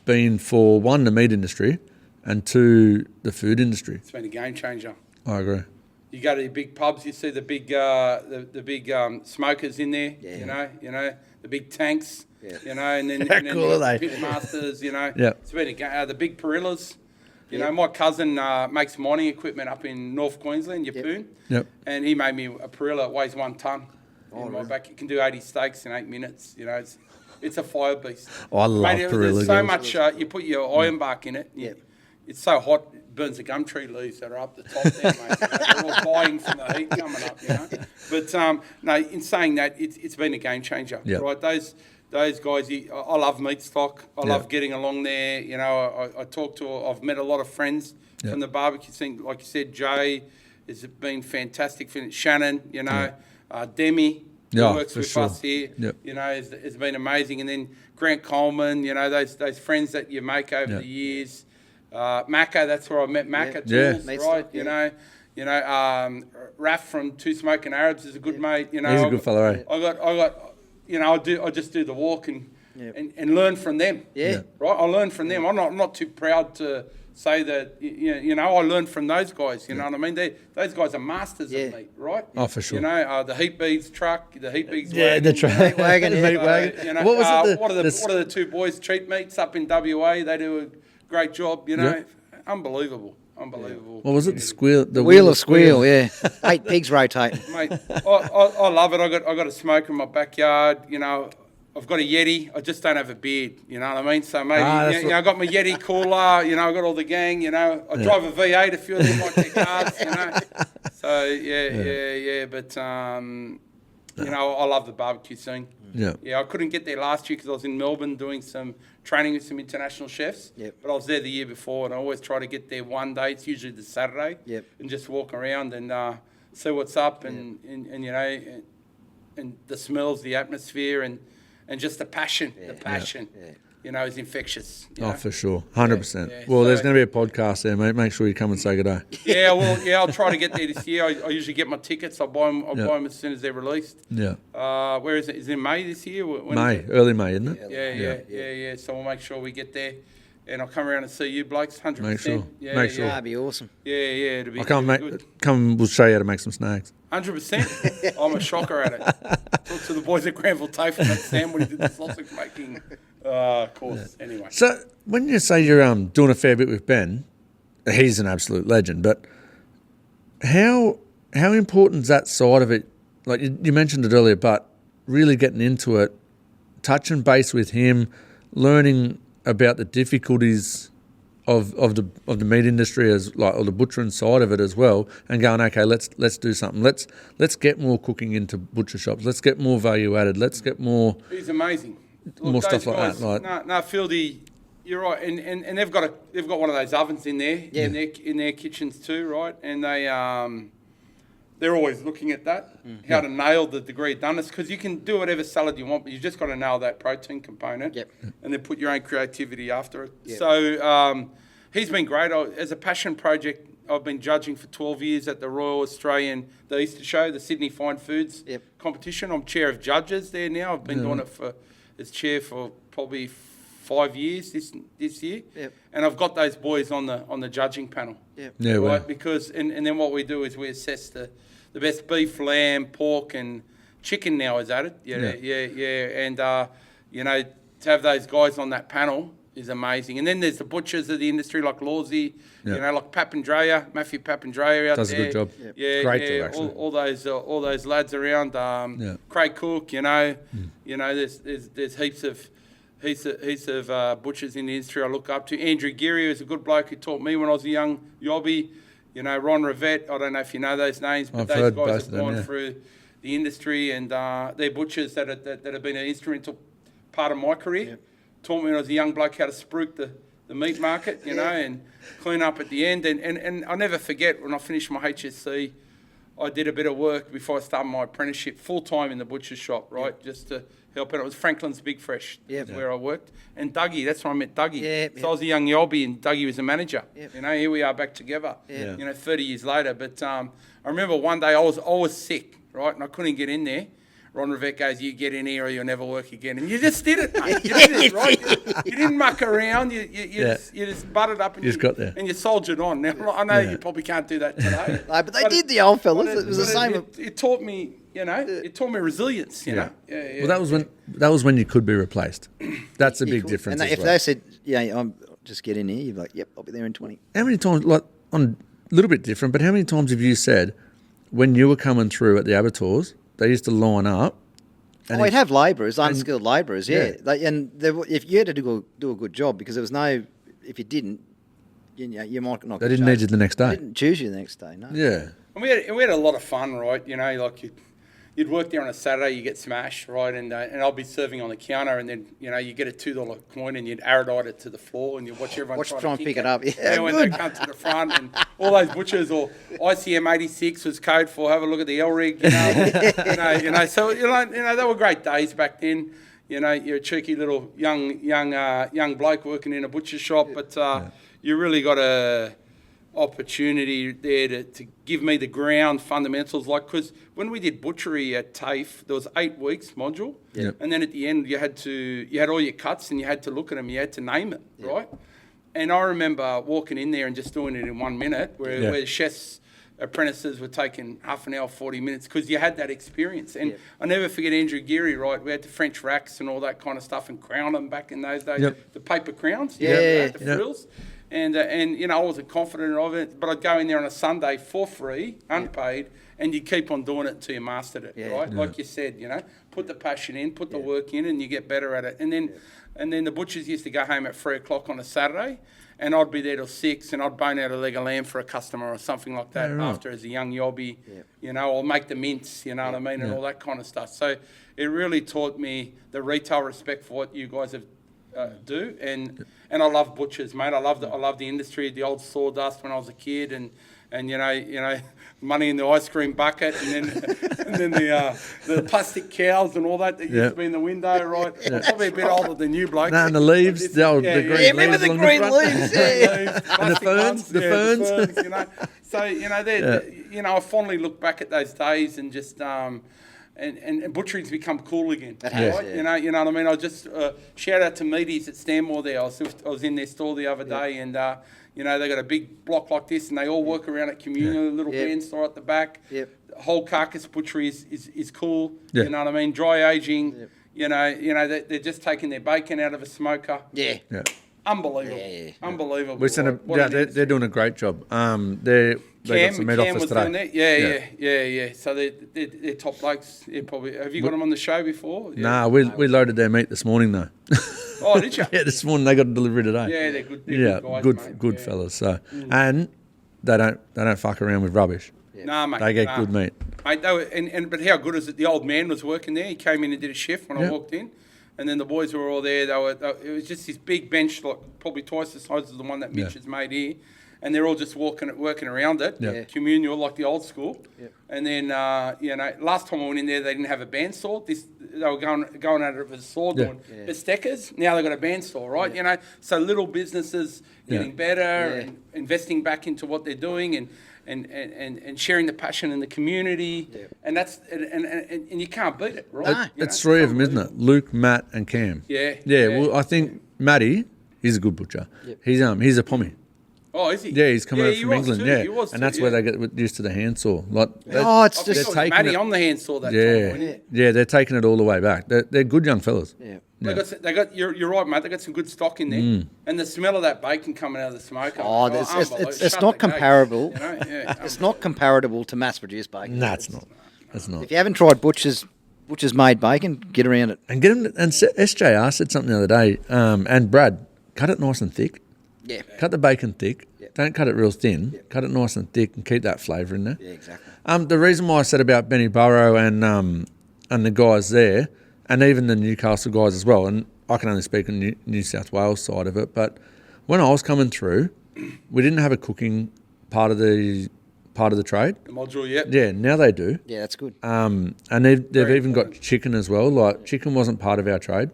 Being for one, the meat industry, and two, the food industry. It's been a game changer. I agree. You go to the big pubs, you see the big big smokers in there. Yeah. The big tanks. Yeah. And then How and then cool you are got they? the pit masters. Yeah. It's been the big Perillas. My cousin makes mining equipment up in North Queensland, Yeppoon. Yep. And he made me a Perilla that weighs 1 ton. In my back, you can do 80 steaks in 8 minutes. It's a fire beast. Oh, I love Mate, Perilla. There's so much. You put your iron bark in it. It's so hot, it burns the gum tree leaves that are up the top there, mate. They're all dying from the heat coming up. But no, in saying that, it's been a game changer. Yep. Right, those those guys, I love meat stock. I love getting along there. You know, I've met a lot of friends from the barbecue scene. Like you said, Jay has been fantastic. Shannon, you know, Demi, who works with us here, you know, has been amazing. And then Grant Coleman, you know, those friends that you make over the years. Macca, that's where I met Macca Tools, right? You know, Raf from Two Smoking Arabs is a good mate. You know, he's a good fellow. Eh? I got, you know, I just do the walk and learn from them. Yeah. Right. I learn from them. I'm not too proud to say that. You know, I learn from those guys. You know what I mean? Those guys are masters of meat, right? Oh, for sure. You know, the heat beads truck, the heat beads wagon, the meat wagon. You know, what was it? What are the two boys? Cheap Meats up in WA. They do a great job. You know, unbelievable. What was it? The wheel of squeal. Yeah, 8 pigs rotate. Mate, I love it. I got a smoker in my backyard. You know, I've got a Yeti. I just don't have a beard. You know what I mean? So maybe I got my Yeti cooler. You know, I got all the gang. You know, I drive a V8. A few of them like their cars. You know, so yeah. But you know, I love the barbecue scene. Yeah. I couldn't get there last year because I was in Melbourne doing some training with some international chefs. But I was there the year before, and I always try to get there one day. It's usually the Saturday. And just walk around and see what's up, and you know, and the smells, the atmosphere, and just the passion. The passion, you know, is infectious. Oh, for sure, 100%. Well, there's going to be a podcast there, mate. Make sure you come and say good day. I'll try to get there this year. I usually get my tickets. I buy them as soon as they're released. Where is it? Is it May this year? Early May, isn't it? Yeah. So we'll make sure we get there, and I'll come around and see you blokes. 100%. Make sure. That'd be awesome. Yeah. It'll be. Come. We'll show you how to make some snags. 100%. I'm a shocker at it. Talk to the boys at Granville Tafe and Sam when he did the sausage making course. Anyway. So when you say you're doing a fair bit with Ben, he's an absolute legend. But how important is that side of it? Like you mentioned it earlier, but really getting into it, touching base with him, learning about the difficulties of the meat industry or the butchering side of it as well, and going, okay, let's do something. Let's get more cooking into butcher shops. Let's get more value added. Let's get more. He's amazing. More stuff like that. No, Fieldy, you're right, and they've got one of those ovens in there in their kitchens too, right? And they're always looking at that, how to nail the degree of doneness, because you can do whatever salad you want, but you just got to nail that protein component, and then put your own creativity after it. So he's been great. As a passion project, I've been judging for 12 years at the Royal Australian, the Easter Show, the Sydney Fine Foods competition. I'm chair of judges there now. I've been doing it as chair for probably 5 years this year, and I've got those boys on the judging panel. Right, because and then what we do is we assess the best beef, lamb, pork, and chicken now is added. And you know, to have those guys on that panel is amazing. And then there's the butchers of the industry like Lawsy, you know, like Matthew Papandrea out there. Does a good job. Great job, actually. All those lads around. Craig Cook, you know, there's heaps of butchers in the industry I look up to. Andrew Geary is a good bloke who taught me when I was a young yobby. You know, Ron Rivette, I don't know if you know those names, but those guys have gone through the industry, and they're butchers that have been an instrumental part of my career. Taught me when I was a young bloke how to spruik the meat market, you know, and clean up at the end. And I'll never forget when I finished my HSC, I did a bit of work before I started my apprenticeship full-time in the butcher's shop, right, just to help out. It was Franklin's Big Fresh, where I worked. And Dougie, that's where I met Dougie. So I was a young yobby and Dougie was a manager. You know, here we are back together, you know, 30 years later. But I remember one day I was sick, right, and I couldn't get in there. Ron Rivette goes, you get in here or you'll never work again. And you just did it, mate. You did it, right? You didn't muck around. You just butted up and you just got there. And you soldiered on. Now, I know you probably can't do that today. No, but they did, the old fellas. It was the same. It taught me, you know, it taught me resilience, you know. Well, that was when you could be replaced. That's a big difference. And if they said, I'm just get in here, you're like, yep, I'll be there in 20. How many times, like, on a little bit different, but how many times have you said when you were coming through at the abattoirs, they used to line up? And we'd have labourers, unskilled labourers, if you had to do a good job, because there was no, if you didn't, you might not. They didn't need you the next day. They didn't choose you the next day, no. Yeah. And we had a lot of fun, right? You know, like you'd work there on a Saturday, you get smashed, right? And I'll be serving on the counter, and then you get a $2 coin, and you'd erudite it to the floor, and you watch everyone Try try and to pick kick it up. Yeah, when they come to the front, and all those butchers, or ICM 86 was code for have a look at the L rig, So they were great days back then. You're a cheeky little young bloke working in a butcher shop, but you really got a opportunity there to give me the ground fundamentals, because when we did butchery at TAFE, there was 8 weeks module, and then at the end you had all your cuts and you had to look at them, you had to name it, right? And I remember walking in there and just doing it in 1 minute, where the chefs apprentices were taking half an hour, 40 minutes, because you had that experience. And I never forget Andrew Geary, right? We had the French racks and all that kind of stuff and crown them back in those days, the paper crowns, the frills. And I wasn't confident of it, but I'd go in there on a Sunday for free, unpaid, and you keep on doing it until you mastered it, right? Like you said, put the passion in, put the work in, and you get better at it. And then the butchers used to go home at 3 o'clock on a Saturday, and I'd be there till 6, and I'd bone out a leg of lamb for a customer or something like that after as a young yobby, or make the mince, you know what I mean, and all that kind of stuff. So it really taught me the retail respect for what you guys have do, and I love butchers, mate. I love the industry, the old sawdust when I was a kid, and money in the ice cream bucket, and then the plastic cows and all that used to be in the window, right? I'm probably a bit older than you, bloke. No, and the leaves, the green leaves. Remember the green leaves? And the ferns, So I fondly look back at those days and just. And butchering's become cool again. That has, right? You know what I mean? I just shout out to Meaties at Stanmore there. I was in their store the other day, and they got a big block like this, and they all work around at communal, a little band store at the back. The whole carcass butchery is cool. You know what I mean? Dry aging. They're just taking their bacon out of a smoker. Unbelievable. Unbelievable. We sent they're doing a great job. They got some meat off us today. Yeah. So they're top blokes. Probably. Have you got them on the show before? Nah, we loaded their meat this morning though. Oh, did you? Yeah, this morning they got a delivery today. Yeah, they're good. They're good guys, good fellas. So and they don't fuck around with rubbish. Nah, mate. They get good meat. Mate, they were, but how good is it? The old man was working there. He came in and did a shift when I walked in. And then the boys were all there. It was just this big bench, like probably twice the size of the one that Mitch has made here. And they're all just working around it, communal, like the old school. And then, last time I went in there, they didn't have a bandsaw. They were going at it with a saw doing besteckers. Now they've got a bandsaw, right? So little businesses getting better and investing back into what they're doing and sharing the passion in the community. And that's and you can't beat it, right? It's 3 of them, isn't it? Luke, Matt, and Cam. Yeah. Well, I think Matty, he's a good butcher. He's a pommy. Oh, is he? Yeah, he's coming out from England. Too. He was too, and that's where they get used to the handsaw. It's just Matty on the handsaw that time. Yeah, they're taking it all the way back. They're good young fellas. They got. You're right, mate. They got some good stock in there, and the smell of that bacon coming out of the smoker. It's not comparable. It's not comparable to mass-produced bacon. No, it's not. It's not. If you haven't tried butchers made bacon, get around it. And get them. And SJR said something the other day. And Brad, cut it nice and thick. Yeah. Cut the bacon thick. Don't cut it real thin. Cut it nice and thick and keep that flavour in there. Yeah, exactly. The reason why I said about Benny Burrow and the guys there, and even the Newcastle guys as well, and I can only speak on New South Wales side of it, but when I was coming through, we didn't have a cooking part of the trade. The module, yeah. Yeah, now they do. Yeah, that's good. And they've even got chicken as well. Like chicken wasn't part of our trade.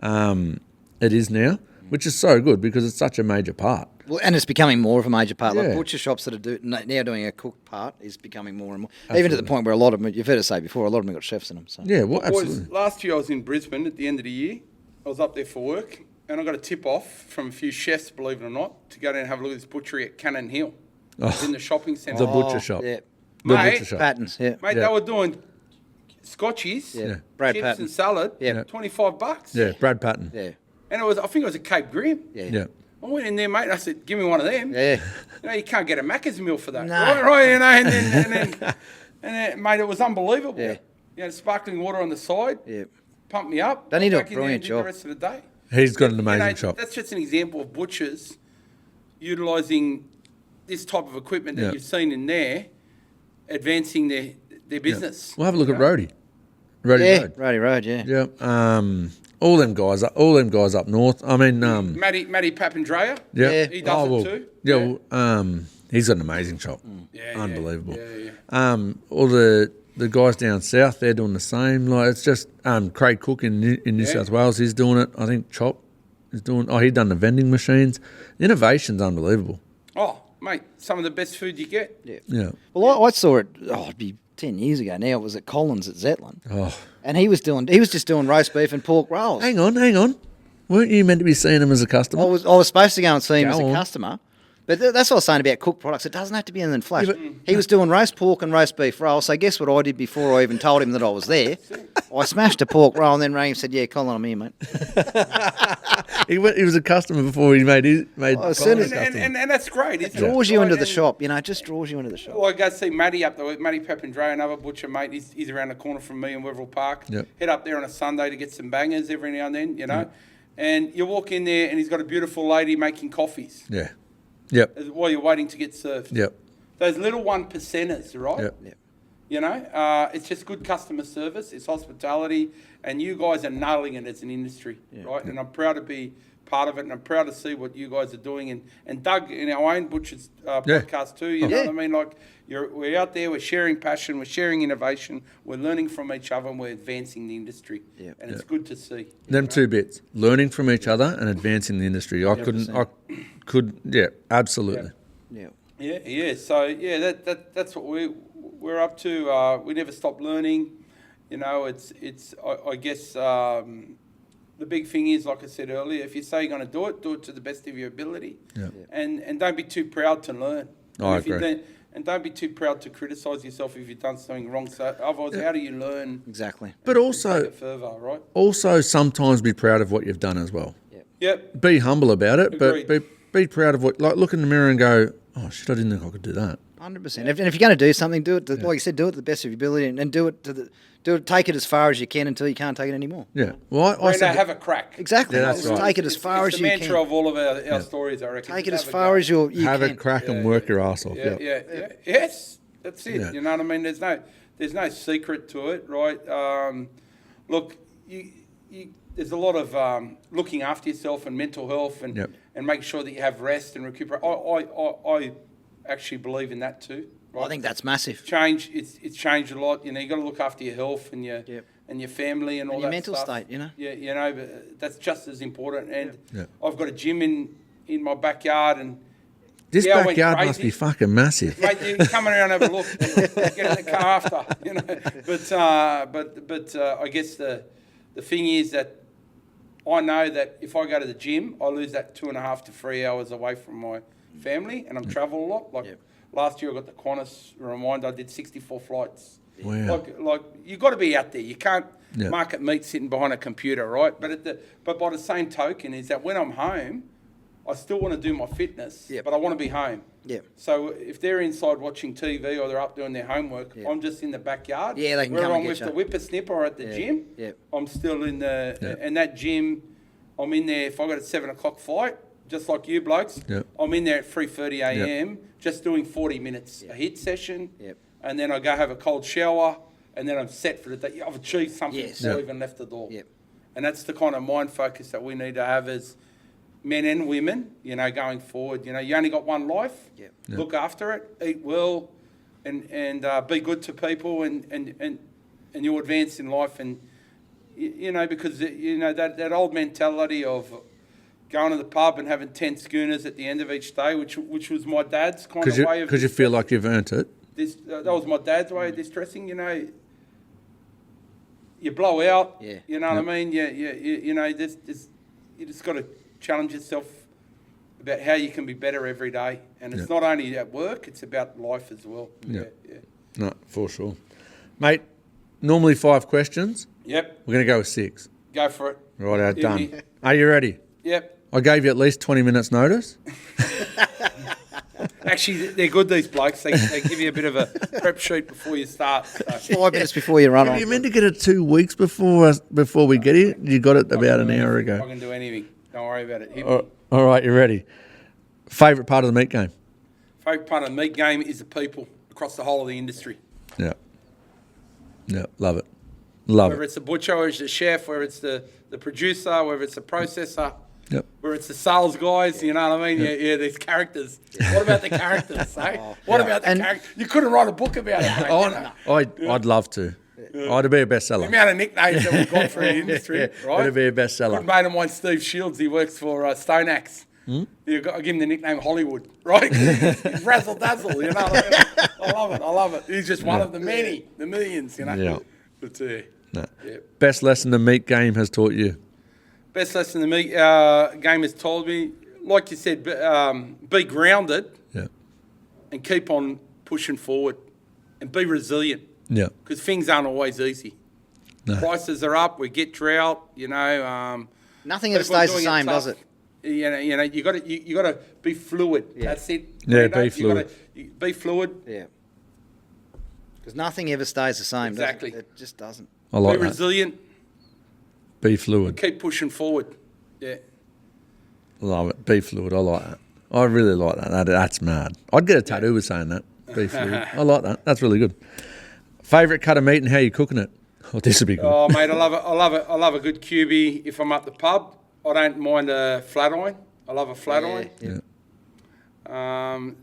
It is now, which is so good because it's such a major part. Well, and it's becoming more of a major part. Like butcher shops that are now doing a cooked part is becoming more and more. Absolutely. Even to the point where a lot of them, you've heard us say before, a lot of them got chefs in them. So. Yeah, well, absolutely. Boys, last year I was in Brisbane at the end of the year. I was up there for work, and I got a tip off from a few chefs, believe it or not, to go down and have a look at this butchery at Cannon Hill. In the shopping centre. The butcher shop. Yeah. The Mate, butcher shop. Patterns, Mate, they were doing scotchies, Brad chips Patton. and salad, $25. Yeah, Brad Patton. Yeah. And I think it was a Cape Grim. Yeah. I went in there, mate, and I said, give me one of them. Yeah. You can't get a Macca's meal for that. No. Right, and then, mate, it was unbelievable. Yeah. Sparkling water on the side. Yeah. Pumped me up. Don't he do a Back in there brilliant and did job? the rest of the day. He's got an amazing shop. That's just an example of butchers utilising this type of equipment that you've seen in there, advancing their business. Well, have a look at Rhodey. Roddy Road, yeah. Yeah. All them guys up north. I mean, Matty Papandrea. yeah. He does it too. Yeah. Well, he's got an amazing shop. Yeah, Unbelievable. Yeah. All the guys down south, they're doing the same. Like it's just Craig Cook in New South Wales, he's doing it. I think Chop is doing. Oh, he done the vending machines. The innovation's unbelievable. Oh, mate, some of the best food you get. Yeah. Well, I saw it. It'd be 10 years ago now. It was at Collins at Zetland. Oh, And he was just doing roast beef and pork rolls. hang on. Weren't you meant to be seeing him as a customer? I was supposed to go and see him Go as a on. customer, but that's what I was saying about cooked products. It doesn't have to be anything flash. He was doing roast pork and roast beef rolls. So guess what I did before I even told him that I was there? I smashed a pork roll and then rang him and said, "Yeah, Colin, I'm here, mate." He was a customer before he made as soon as- And that's great, isn't it? Draws you into the And- shop, just draws you into the shop. Well, I go see Matty up there, Matty Papandrea, another butcher mate. He's around the corner from me in Wetherill Park. Yep. Head up there on a Sunday to get some bangers every now and then, And you walk in there and he's got a beautiful lady making coffees Yeah. Yep. while you're waiting to get served. Yep. Those little 1%ers, right? Yep. It's just good customer service, it's hospitality, and you guys are nailing it as an industry, right? And I'm proud to be part of it, and I'm proud to see what you guys are doing. And Doug, in our own Butcher's podcast too, you know what I mean? Like, we're out there, we're sharing passion, we're sharing innovation, we're learning from each other, and we're advancing the industry. And it's good to see. Them two bits: learning from each other and advancing the industry. Absolutely. Yeah. So that's what we're up to. We never stop learning. I guess the big thing is, like I said earlier, if you say you're going to do it to the best of your ability, and don't be too proud to learn. I agree. And don't be too proud to criticise yourself if you've done something wrong. So otherwise, how do you learn? Exactly. But Take also, it further, right? also sometimes be proud of what you've done as well. Yep. Be humble about it, Agreed. but be proud of what. Like, look in the mirror and go, "Oh shit, I didn't think I could do that." 100%. And if you're going to do something, do it. Like you said, do it to the best of your ability, and do it take it as far as you can until you can't take it anymore. Yeah. Well, I said have a crack. Exactly. Yeah, that's Just right. take it as far it's as the you mantra can. of all of our stories, I reckon. Take it Just as have far go. as you have can. a crack and work your ass off. Yes, that's it. Yeah. You know what I mean? There's no secret to it, right? Look, there's a lot of looking after yourself and mental health and make sure that you have rest and recuperate. I actually believe in that too. Right? I think that's massive. It's changed a lot. You got to look after your health and your family and all And your that mental stuff. state, Yeah, but that's just as important. And I've got a gym in my backyard, and This I went backyard crazy. must be fucking massive. Mate, you come around and have a look. Get in the car after, But I guess the thing is that I know that if I go to the gym, I lose that 2.5 to 3 hours away from my family, and I'm travel a lot. Like last year, I got the Qantas reminder. I did 64 flights. Wow. Like you've got to be out there. You can't market meat sitting behind a computer, right? But by the same token, is that when I'm home, I still want to do my fitness, but I want to be home. Yeah. So if they're inside watching TV or they're up doing their homework, I'm just in the backyard. Yeah, they can where come I'm and get with you. the whippersnipper or at the gym. Yeah. I'm still in the and that gym. I'm in there if I got a 7 o'clock flight, just like you blokes. Yep. I'm in there at 3:30 a.m. just doing 40 minutes a hit session. Yep. And then I go have a cold shower, and then I'm set for the day. I've achieved something before I even left the door. Yep. And that's the kind of mind focus that we need to have as men and women, going forward. You only got one life. Yep. Look after it, eat well, and be good to people, and you'll advance in life. And because that old mentality of going to the pub and having 10 schooners at the end of each day, which was my dad's kind of way of. Because you feel like you've earned it. That was my dad's way of distressing. You blow out. Yeah. You know what I mean? You just got to challenge yourself about how you can be better every day, and it's not only at work; it's about life as well. Yeah. No, for sure, mate. Normally 5 questions. Yep. We're going to go with 6. Go for it. Right, Hit done. me. Are you ready? Yep. I gave you at least 20 minutes notice. Actually, they're good, these blokes. They give you a bit of a prep sheet before you start. So. 5 minutes before you run You on. meant to get it 2 weeks before we get here. You got it about an hour I ago. can do anything. Don't worry about it. Hit me. All right, you ready? Favourite part of the meat game? Favourite part of the meat game is the people across the whole of the industry. Yeah. Yeah, love it. Love whether it. it's the butcher, or it's the chef, whether it's the producer, whether it's the processor, Yep. whether it's the sales guys, you know what I mean? Yeah, these characters. What about the characters, eh? What about the characters? You couldn't write a book about it, mate. You know? I'd love to. I'd be a bestseller. The amount of nicknames that we've got through the industry, right? It'd be a bestseller. Good mate of mine, Steve Shields, he works for Stoneaxe. I give him the nickname Hollywood, right? He's razzle dazzle, you know what I mean? I love it. He's just one of the many, the millions, you know? Yeah. But, No. yeah. Best lesson the meat game has taught you? Best lesson the meat game has told me, like you said, be grounded Yeah. and keep on pushing forward and be resilient Yeah. because things aren't always easy. No. Prices are up, we get drought, you know. Nothing ever people are stays the doing same, tough. does it? You know, you got to be fluid. Yeah. That's it. Yeah, You know, be you fluid. gotta be fluid. Yeah. Because nothing ever stays the same, Exactly. does it? It just doesn't. I Be like that. resilient. Be fluid. Keep pushing forward. Yeah. Love it. Be fluid. I like that. I really like that. That's mad. I'd get a tattoo with saying that. Be fluid. I like that. That's really good. Favourite cut of meat and how you cooking it? Oh, this would be good. Oh, mate, I love it. I love a good QB if I'm at the pub. I don't mind a flat iron. I love a flat iron. Yeah.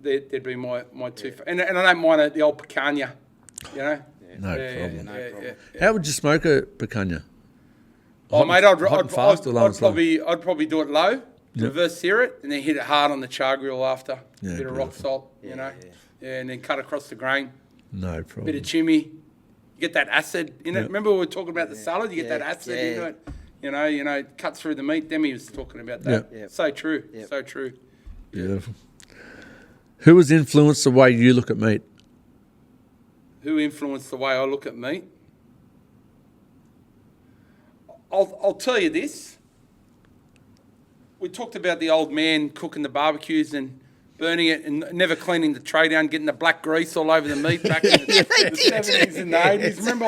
There'd be my two. And I don't mind the old picanha, you know? No problem. Yeah. How would you smoke a picanha? Oh, Hot mate, and- hot and fast or low and slow? I'd probably do it low, reverse sear it, and then hit it hard on the char grill after. Yeah, a bit of rock salt, you know? Yeah, and then cut across the grain. No Bit problem. of chimney. You get that acid in it. Yeah. Remember we were talking about the salad? You get that acid into it. You know, it cuts through the meat. Demi was talking about that. Yeah. So true. So true. Beautiful. Who has influenced the way you look at meat? Who influenced the way I look at meat? I'll tell you this. We talked about the old man cooking the barbecues and burning it and never cleaning the tray down, getting the black grease all over the meat back in the 70s and the 80s. Remember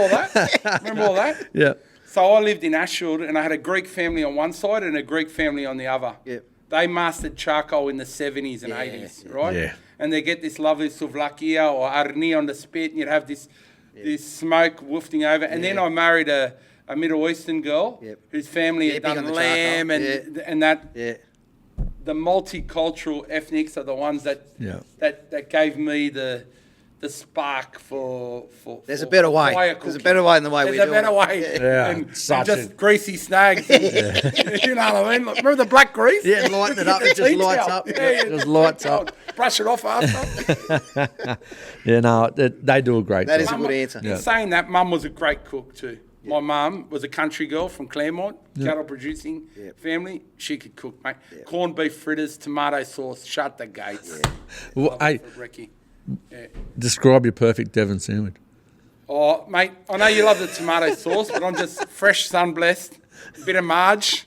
all that? Yeah. So I lived in Ashfield and I had a Greek family on one side and a Greek family on the other. Yep. They mastered charcoal in the 70s and 80s, right? Yeah. And they get this lovely souvlakia or arni on the spit and you'd have this smoke wafting over. And then I married a Middle Eastern girl whose family had big done on the lamb charcoal. and that. Yeah. The multicultural ethnics are the ones that Yeah. that gave me the spark for There's for a better way. fire There's a cooking. better way than the way There's we a do better it. way. Yeah, And such just a- greasy snags. And, you know what I mean? Remember the black grease? Yeah, lighten it up. It just Detail. lights up. It just lights up. Brush it off after. Yeah, no, they do a great That job. is a good answer. In saying that, Mum was a great cook too. My mum was a country girl from Claremont, cattle producing family. She could cook, mate. Corned beef fritters, tomato sauce, shut the gates. Well, Love hey, it for Ricky. describe your perfect Devon sandwich. Oh, mate, I know you love the tomato sauce, but I'm just fresh sun blessed, a bit of Marge,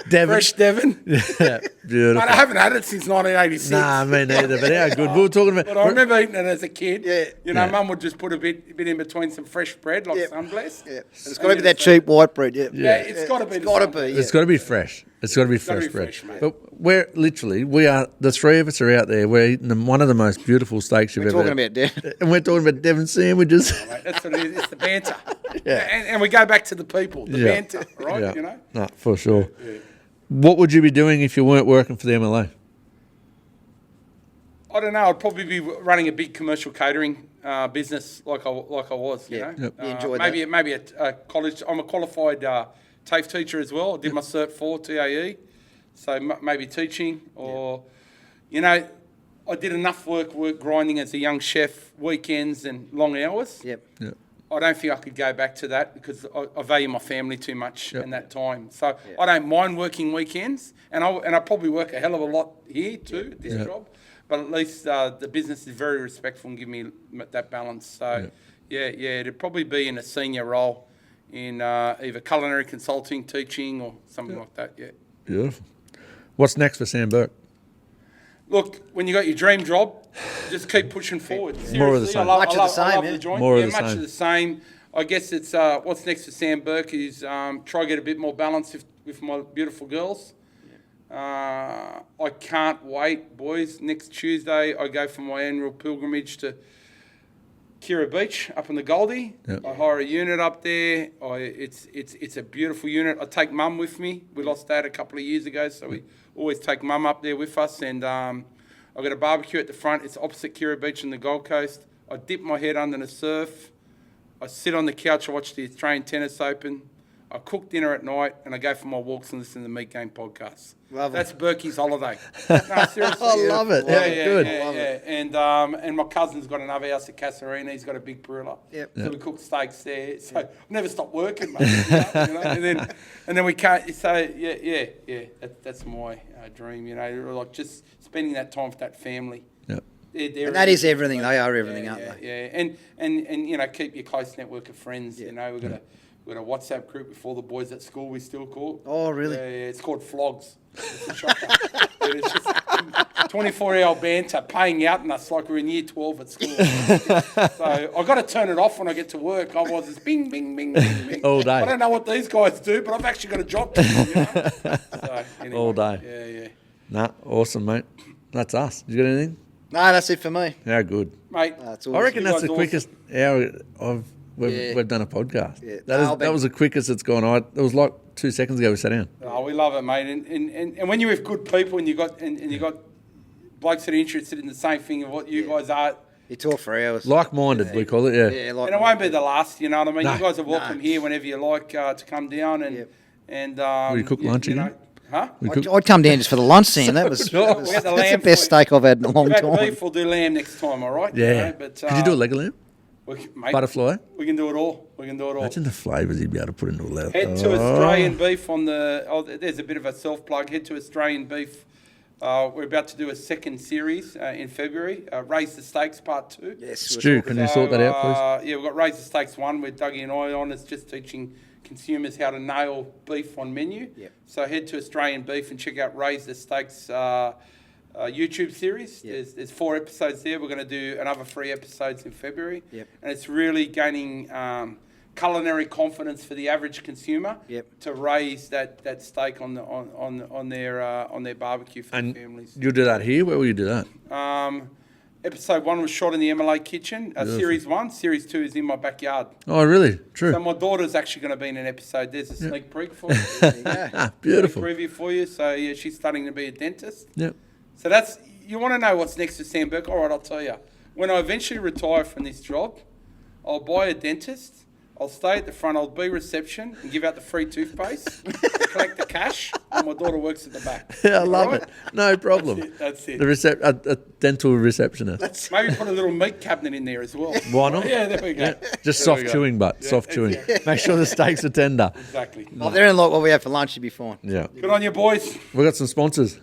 Devon. fresh Devon. Yeah, beautiful. Mate, I haven't had it since 1986. Nah, me neither, but how good. We were talking about... But I remember eating it as a kid. Yeah. You know, Yeah. Mum would just put a bit in between some fresh bread, like sun blessed. Yeah. And it's got to be that cheap white bread. Yeah. Yeah, it's got to be. It's got to the sun be. blessed. Yeah. It's got to be fresh. It's got to be gotta fresh be bread. fresh, mate. But we are, the three of us are out there. We're eating one of the most beautiful steaks you've We're ever talking about Devon. And we're talking about Devon sandwiches. Mate, that's what it is. It's the banter. Yeah. And we go back to the people, the banter, right? Yeah. You know? No, for sure. What would you be doing if you weren't working for the MLA? I don't know. I'd probably be running a big commercial catering business like I was. You know, Yep. You enjoyed maybe a college. I'm a qualified TAFE teacher as well. I did my Cert 4 TAE, so maybe teaching or, you know, I did enough work grinding as a young chef, weekends and long hours. Yep. Yeah. I don't think I could go back to that because I value my family too much Yep. in that time. So I don't mind working weekends, and I probably work a hell of a lot here too at this Yep. job. But at least the business is very respectful and give me that balance. So yeah, it'd probably be in a senior role in either culinary consulting, teaching, or something like that. Yeah. Beautiful. What's next for Sam Burke? Look, when you got your dream job, just keep pushing forward. Seriously, More of the same. Much of the I same, love yeah. the joint. More of yeah, the much same. of the same. I guess it's what's next for Sam Burke is try to get a bit more balance with my beautiful girls. I can't wait, boys. Next Tuesday, I go for my annual pilgrimage to Kira Beach up in the Goldie. Yep. I hire a unit up there. It's a beautiful unit. I take Mum with me. We lost Dad a couple of years ago, so we always take Mum up there with us. And I've got a barbecue at the front. It's opposite Kira Beach on the Gold Coast. I dip my head under the surf. I sit on the couch. I watch the Australian Tennis Open. I cook dinner at night, and I go for my walks and listen to the Meat Game podcast. Love it. That's Berkey's holiday. No, seriously. I love it. Yeah, good. Yeah. And my cousin's got another house at Casarina. He's got a big perilla. Yep. So we cook steaks there. So I never stop working, mate. You know? And then we can't. So yeah. That's my dream. You know, like just spending that time with that family. Yeah. And that is everything. They are everything, aren't they? Yeah. And you know, keep your close network of friends. You know, we've got a WhatsApp group with all the boys at school. We still call. Oh, really? Yeah. It's called Flogs. It's a shocker. It's just 24-hour banter, paying out in us like we're in year 12 at school. So I've got to turn it off when I get to work. Otherwise, it's bing, bing, bing, bing, bing. All day. I don't know what these guys do, but I've actually got a job to do. You know? So, anyway, All day. Yeah. Nah, awesome, mate. That's us. You got anything? No, that's it for me. Yeah, good. Mate, That's I reckon You that's guys the awesome. quickest hour we've done a podcast. Yeah. That was the quickest it's gone. It was like 2 seconds ago we sat down. Oh, we love it, mate. And when you're with good people and you got blokes that are interested in the same thing of what you guys are, You talk for hours. Like-minded, we call it, yeah. Yeah, like and it won't be the last. You know what I mean? No. You guys are welcome here whenever you like to come down and Will you cook lunch you know, again? huh? I'd come down just for the lunch, Sam. That was, We had the that's the lamb best for you. steak I've had in a long Back time. beef, we'll do lamb next time, all right? Yeah. You know, but, Could you do a leg of lamb? mate, Butterfly? We can do it all. Imagine the flavours you'd be able to put into a leg. Head to Australian Beef on the... Oh, there's a bit of a self-plug. Head to Australian Beef. We're about to do a second series in February. Raise the Steaks Part 2. Yes. Stu, can you sort that out, please? Yeah, we've got Raise the Steaks 1 with Dougie and I on. It's just teaching consumers how to nail beef on menu. Yep. So head to Australian Beef and check out Raise the Steaks YouTube series. Yep. There's 4 episodes there. We're going to do another 3 episodes in February. Yep. And it's really gaining culinary confidence for the average consumer to raise that steak on their barbecue for And their families. you'll do that here? Where will you do that? Episode 1 was shot in the MLA kitchen. Series 1, Series 2 is in my backyard. Oh, really? True. So my daughter's actually going to be in an episode. There's a sneak peek for you. Beautiful. Sneak preview for you. So yeah, she's studying to be a dentist. Yep. So that's, you want to know what's next to Sam Burke? All right, I'll tell you. When I eventually retire from this job, I'll buy a dentist. I'll stay at the front. I'll be reception and give out the free toothpaste, collect the cash, and my daughter works at the back. Yeah, I love it. No problem. That's it. A dental receptionist. Maybe put a little meat cabinet in there as well. Why not? Yeah, there we go. Yeah. Just There we soft go. chewing, but soft chewing. Make sure the steaks are tender. Exactly. If they're in like what we have for lunch, you'd be fine. Yeah. Good on you, boys. We've got some sponsors.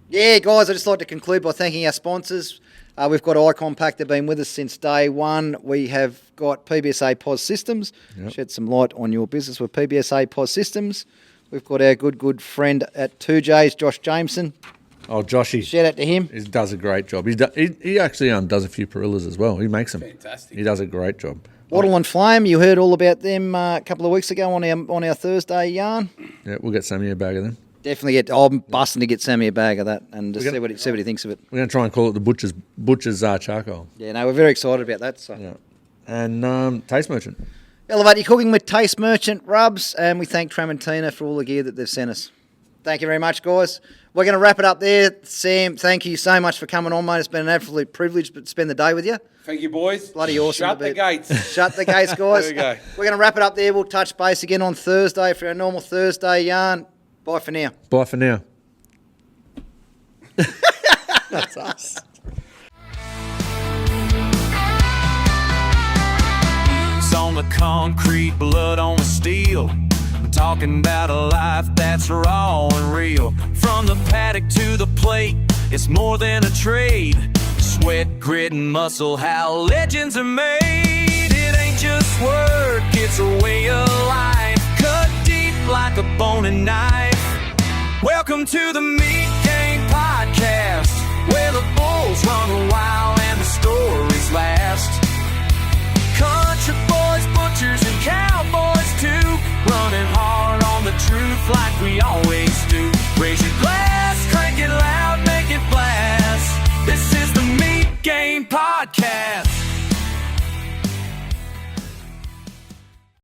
Yeah, guys, I'd just like to conclude by thanking our sponsors. We've got Icon Pack. They've been with us since day one. We have got PBSA POS Systems. Shed some light on your business with PBSA POS Systems. We've got our good friend at 2J's, Josh Jameson. Oh, Joshy. Shout out to him. He does a great job. He actually does a few perillas as well. He makes them. Fantastic. He does a great job. Wattle and Flame, you heard all about them a couple of weeks ago on our Thursday yarn. Yeah, we'll get Sammy a bag of them. Definitely I'm busting to get Sammy a bag of that and just We're see gonna- what he thinks of it. We're going to try and call it the butcher's charcoal. Yeah, no, we're very excited about that. So. Yeah. And Taste Merchant. Elevate your cooking with Taste Merchant Rubs, and we thank Tramontina for all the gear that they've sent us. Thank you very much, guys. We're going to wrap it up there. Sam, thank you so much for coming on, mate. It's been an absolute privilege to spend the day with you. Thank you, boys. Bloody awesome. Shut to the be- gates. Shut the gates, guys. There we go. We're going to wrap it up there. We'll touch base again on Thursday for our normal Thursday yarn. Bye for now. Bye for now. That's us. Boots on the concrete, blood on the steel. I'm talking about a life that's raw and real. From the paddock to the plate, it's more than a trade. Sweat, grit, and muscle, how legends are made. It ain't just work, it's a way of life. Cut deep like a boning knife. Welcome to the Meat Game Podcast, where the bulls run wild and the stories last. Country boys, butchers, and cowboys too, running hard on the truth like we always do. Raise your glass, crank it loud, make it blast. This is the Meat Game Podcast.